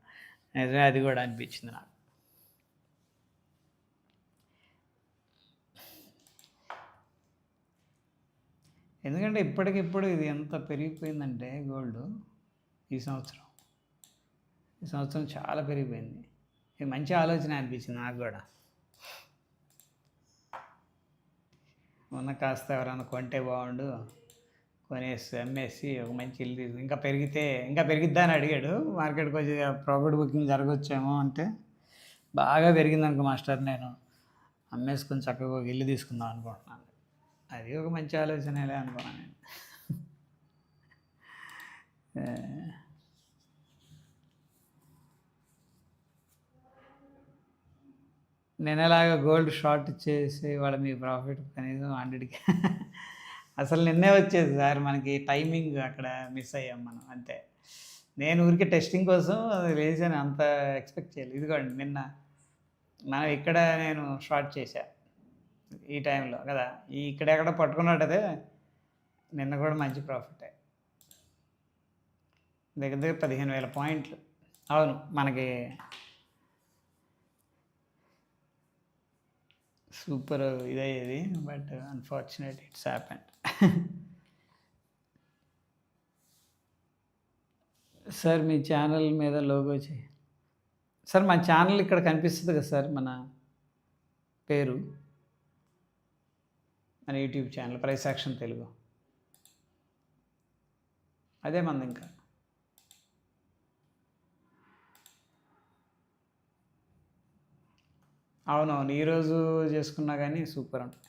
నిజమే, అది కూడా అనిపించింది నాకు. ఎందుకంటే ఇప్పటికిప్పుడు ఇది ఎంత పెరిగిపోయిందంటే గోల్డ్ ఈ సంవత్సరం చాలా పెరిగిపోయింది. ఇది మంచి ఆలోచన అనిపించింది నాకు కూడా. మొన్న కాస్త ఎవరైనా కొంటే బాగుండు, కొనేసి అమ్మేసి ఒక మంచి ఇల్లు తీసుకు, ఇంకా పెరిగిద్దా అని అడిగాడు. మార్కెట్ కొద్దిగా ప్రాఫిట్ బుకింగ్ జరగవచ్చేమో అంటే, బాగా పెరిగిందనుకో మాస్టర్ నేను అమ్మేసుకొని చక్కగా ఒక ఇల్లు తీసుకుందాం అనుకుంటున్నాను. అది ఒక మంచి ఆలోచనలే అనుకున్నాను నేను. నేను ఎలాగ గోల్డ్ షార్ట్ చేసి వాళ్ళ మీ ప్రాఫిట్ కనీసం 100కి అసలు నిన్నే వచ్చేది సార్, మనకి టైమింగ్ అక్కడ మిస్ అయ్యాం మనం అంతే. నేను ఊరికి టెస్టింగ్ కోసం లేచాను, అంత ఎక్స్పెక్ట్ చేయలేదు. ఇదిగోండి నిన్న మనం ఇక్కడ నేను షార్ట్ చేశా ఈ టైంలో కదా, ఇక్కడెక్కడ పట్టుకున్నట్టదే నిన్న కూడా మంచి ప్రాఫిటే, దగ్గర దగ్గర 15,000 పాయింట్లు. అవును, మనకి సూపర్ ఇదయ్యేది, but unfortunate it's happened. Sir మీ ఛానల్ మీద లోగో చేయి సార్. మన ఛానల్ ఇక్కడ కనిపిస్తుంది కదా సార్, మన పేరు, మన YouTube channel price action Telugu, అదే మంది. ఇంకా అవునవును, ఈరోజు చేసుకున్నా కానీ సూపర్ ఉంటుంది.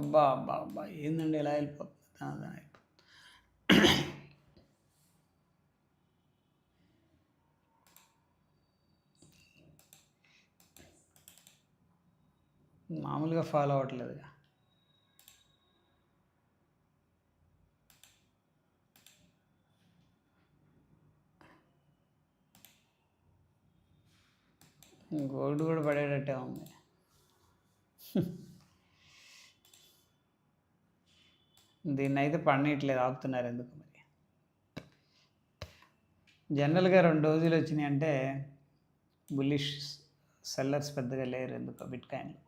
అబ్బా అబ్బా అబ్బా, ఏందండి ఎలా వెళ్ళిపోతుంది. మామూలుగా ఫాలో అవ్వట్లేదుగా. గోల్డ్ కూడా పడేటట్టే ఉంది. దీన్ని అయితే పడనీయట్లేదు, ఆపుతున్నారు ఎందుకు మరి. జనరల్గా 2 రోజులు వచ్చినాయి అంటే బుల్లిష్ సెల్లర్స్ పెద్దగా లేరు ఎందుకు బిట్కాయిన్లో.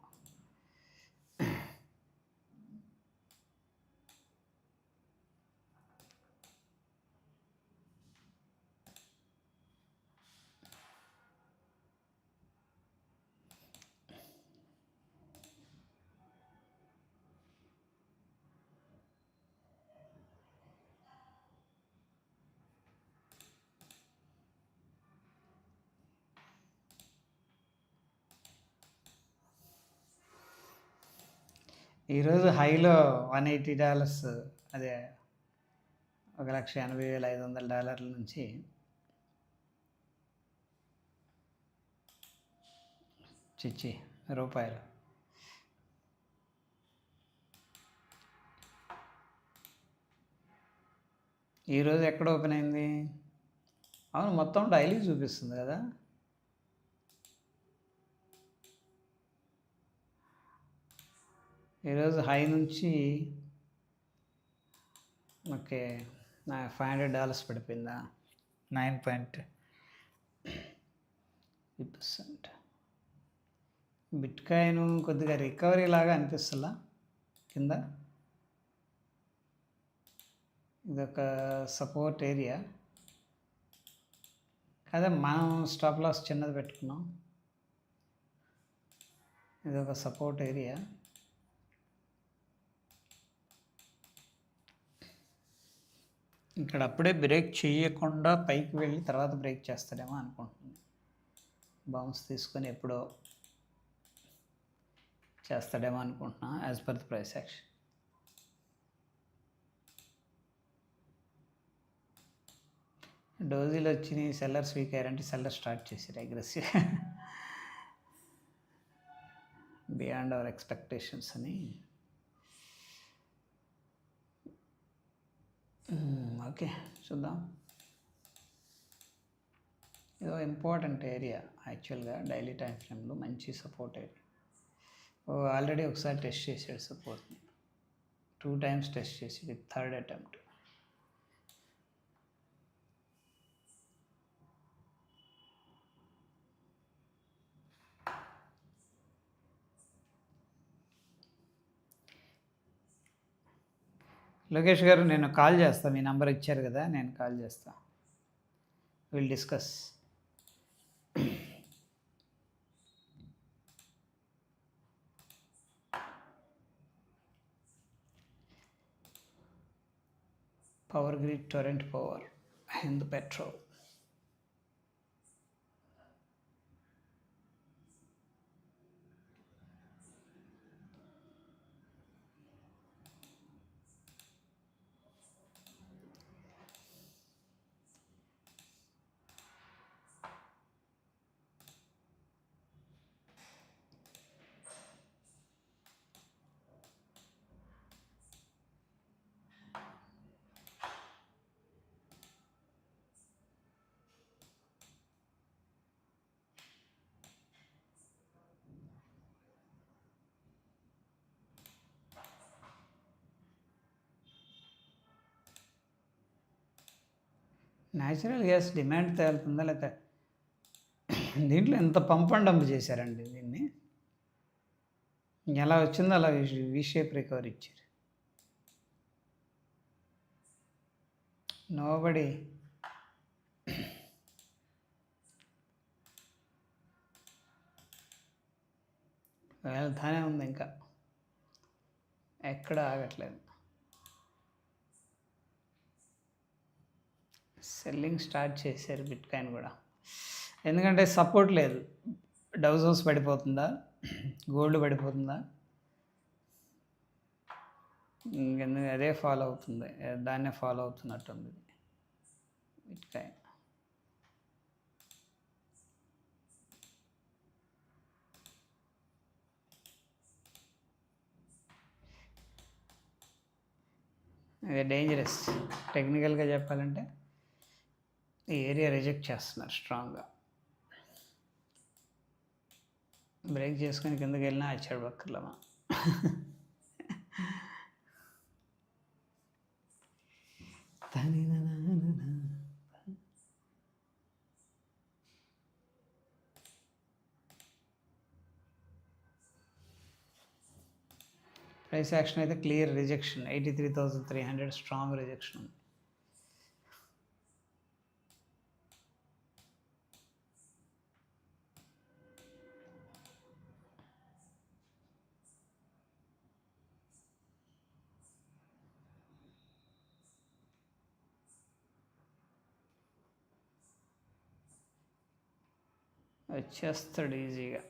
ఈరోజు హైలో $180, అదే $1,80,500 నుంచి రూపాయలు. ఈరోజు ఎక్కడ ఓపెన్ అయింది? అవును, మొత్తం డైలీ చూపిస్తుంది కదా. ఈరోజు హై నుంచి ఓకే $500 పడిపోయిందా, 9.3%. బిట్కాయిన్ కొద్దిగా రికవరీ లాగా అనిపిస్తుందా కింద. ఇదొక సపోర్ట్ ఏరియా కదా, మనం స్టాప్ లాస్ చిన్నది పెట్టుకున్నాం. ఇదొక సపోర్ట్ ఏరియా. ఇక్కడ అప్పుడే బ్రేక్ చేయకుండా పైకి వెళ్ళి తర్వాత బ్రేక్ చేస్తాడేమో అనుకుంటున్నాను. బౌన్స్ తీసుకొని ఎప్పుడో చేస్తాడేమో అనుకుంటున్నా as per the price action. డోజీలు వచ్చినాయి, సెల్లర్స్ వీక్ అయ్యారంటే సెల్లర్ స్టార్ట్ చేశారు అగ్రెసివ్ బియాండ్ అవర్ ఎక్స్పెక్టేషన్స్ అని. ఓకే చూద్దాం. ఇదో ఇంపార్టెంట్ ఏరియా యాక్చువల్గా డైలీ టైం ఫ్రేమ్లో మంచి సపోర్ట్ ఏరియా. ఆల్రెడీ ఒకసారి టెస్ట్ చేశాడు సపోర్ట్ని, 2 times టెస్ట్ చేసి ఇది 3rd attempt. లోకేష్ గారు నేను కాల్ చేస్తాను, మీ నెంబర్ ఇచ్చారు కదా, నేను కాల్ చేస్తాను, will discuss. Power Grid, Torrent Power, Hind petrol. Natural gas demand తేలుతుందా లేకపోతే దీంట్లో ఎంత పంప్ అండ్ డంప్ చేశారండి దీన్ని, ఎలా వచ్చిందో అలా వి షేప్ రికవరీ ఇచ్చారు. నోబడి వెళ్తానే ఉంది, ఇంకా ఎక్కడ ఆగట్లేదు. సెల్లింగ్ స్టార్ట్ చేశారు బిట్ కాయిన్ కూడా, ఎందుకంటే సపోర్ట్ లేదు. డౌ జోన్స్ పడిపోతుందా, గోల్డ్ పడిపోతుందా, ఇంకెందుకు అదే ఫాలో అవుతుంది, దాన్నే ఫాలో అవుతున్నట్టుంది బిట్ కాయిన్. ఇది డేంజరస్. టెక్నికల్గా చెప్పాలంటే ఈ ఏరియా రిజెక్ట్ చేస్తున్నారు స్ట్రాంగ్గా. బ్రేక్ చేసుకొని కిందకి వెళ్ళినా వచ్చాడు బక్కర్లమా. ప్రైస్ యాక్షన్ అయితే క్లియర్ రిజెక్షన్, 83,300 స్ట్రాంగ్ రిజెక్షన్ ఉంది. వచ్చేస్తాడు ఈజీగా.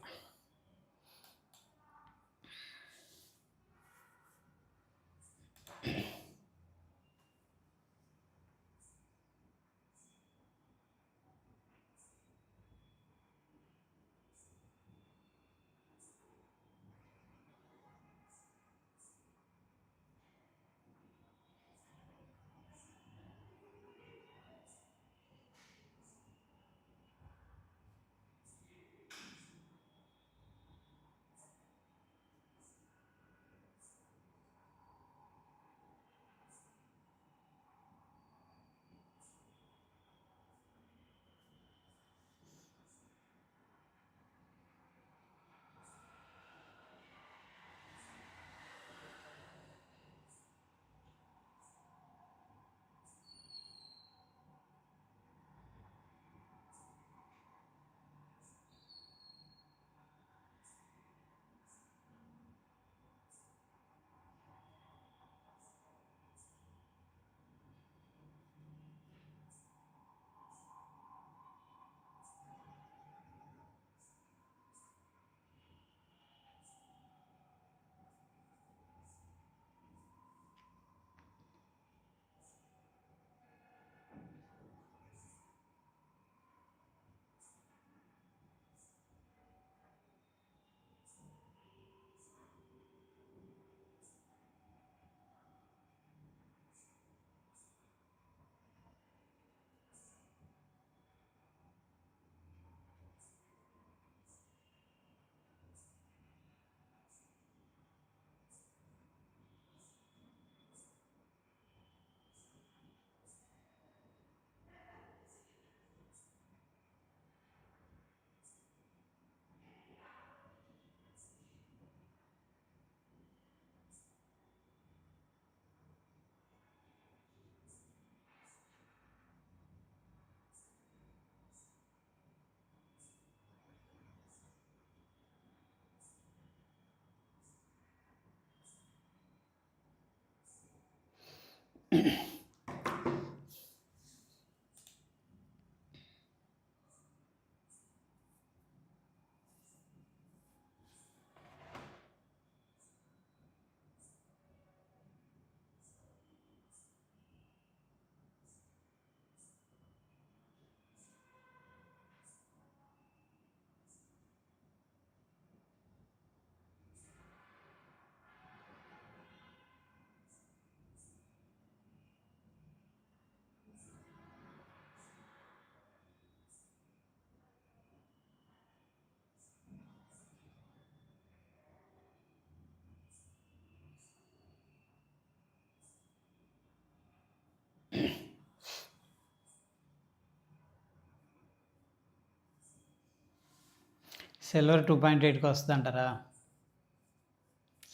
సిల్వర్ 2.8కి వస్తుంది అంటారా?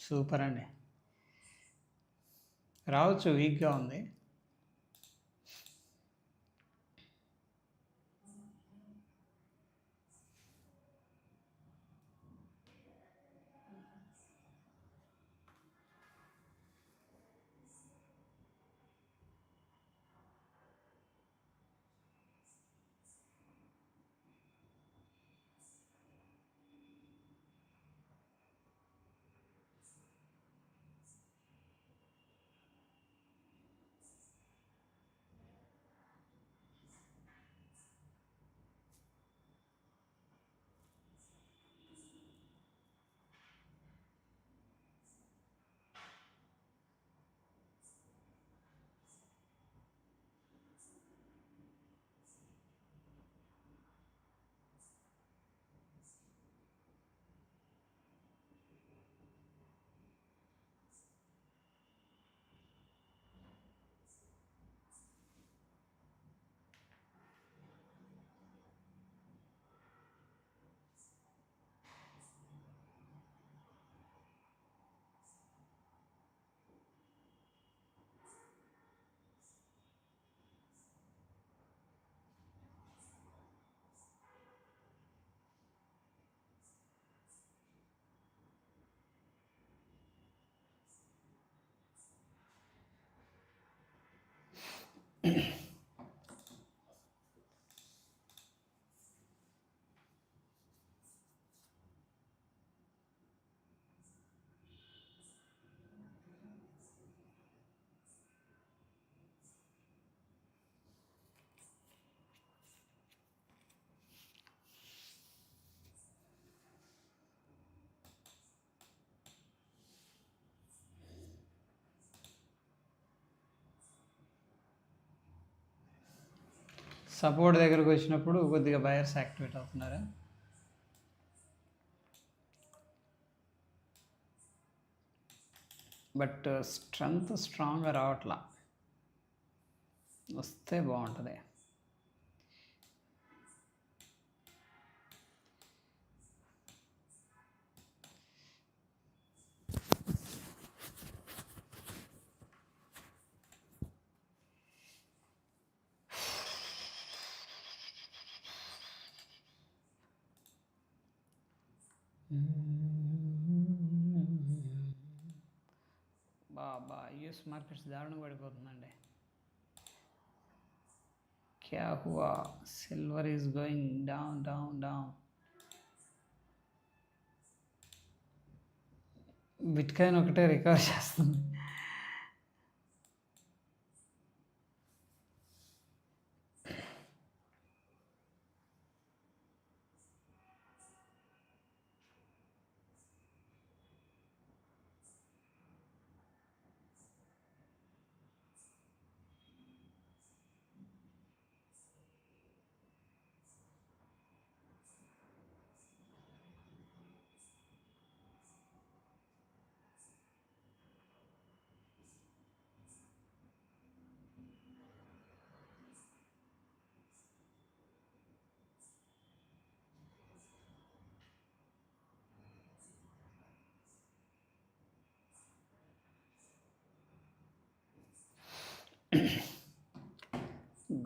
సూపర్ అండి. రావచ్చు, వీక్గా ఉంది. సపోర్ట్ దగ్గరకు వచ్చినప్పుడు కొద్దిగా బయర్స్ యాక్టివేట్ అవుతున్నారా? బట్ స్ట్రాంగ్గా రావట్లా, వస్తే బాగుంటుంది. బాబా యూఎస్ మార్కెట్స్ దారుణంగా పడిపోతుందండి. క్యా హువా? Silver is going down down down. Bitcoin ఒకటే రికవర్ చేస్తుంది.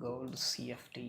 Gold CFT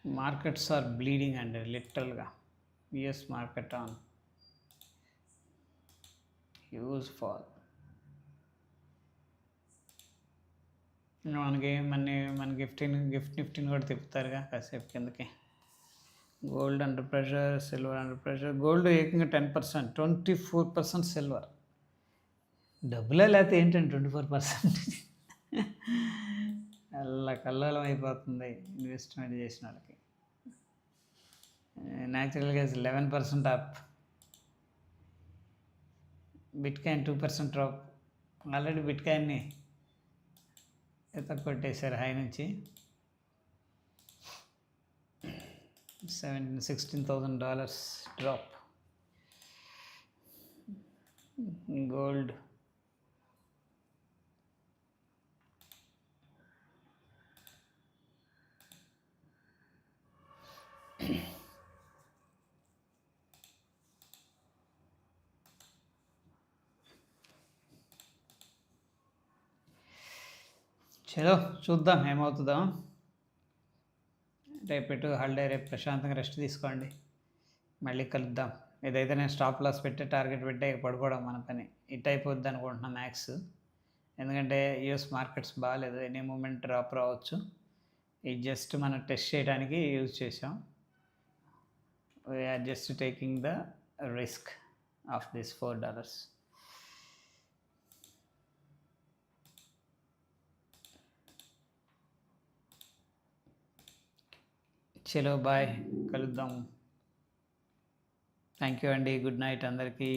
markets are bleeding అండి లిటరల్గా. US market on huge fall. మన గిఫ్ట్ నిఫ్టీని కూడా తిప్పుతారుగా కాసేపు కిందకి. Gold under pressure, silver under pressure. Gold ఏకంగా 10%, 24% సిల్వర్. డబ్బులే లేకపోతే ఏంటంటే 24%. కల్లోలం అయిపోతుంది ఇన్వెస్ట్మెంట్ చేసిన వాళ్ళకి. Natural gas 11% up. Bitcoin 2% drop. Already బిట్కాయిన్ని కొట్టేశారు హై నుంచి. $16,000 డ్రాప్. గోల్డ్ చలో చూద్దాం ఏమవుతుందో. రేపు హాలిడే, రేపు ప్రశాంతంగా రెస్ట్ తీసుకోండి, మళ్ళీ కలుద్దాం. ఏదైతే నేను స్టాప్ లాస్ పెట్టే టార్గెట్ పెట్టే పడుకోవడం మన పని. ఇట్ అయిపోద్ది అనుకుంటున్నా మ్యాక్స్. ఎందుకంటే యూఎస్ మార్కెట్స్ బాగాలేదు, ఎనీ మూమెంట్ డ్రాప్ రావచ్చు. ఇది జస్ట్ మనం టెస్ట్ చేయడానికి యూజ్ చేసాం. We're just taking the risk of this $4. చలో బాయ్, కలుద్దాం. థ్యాంక్ యూ అండి, గుడ్ నైట్ అందరికీ.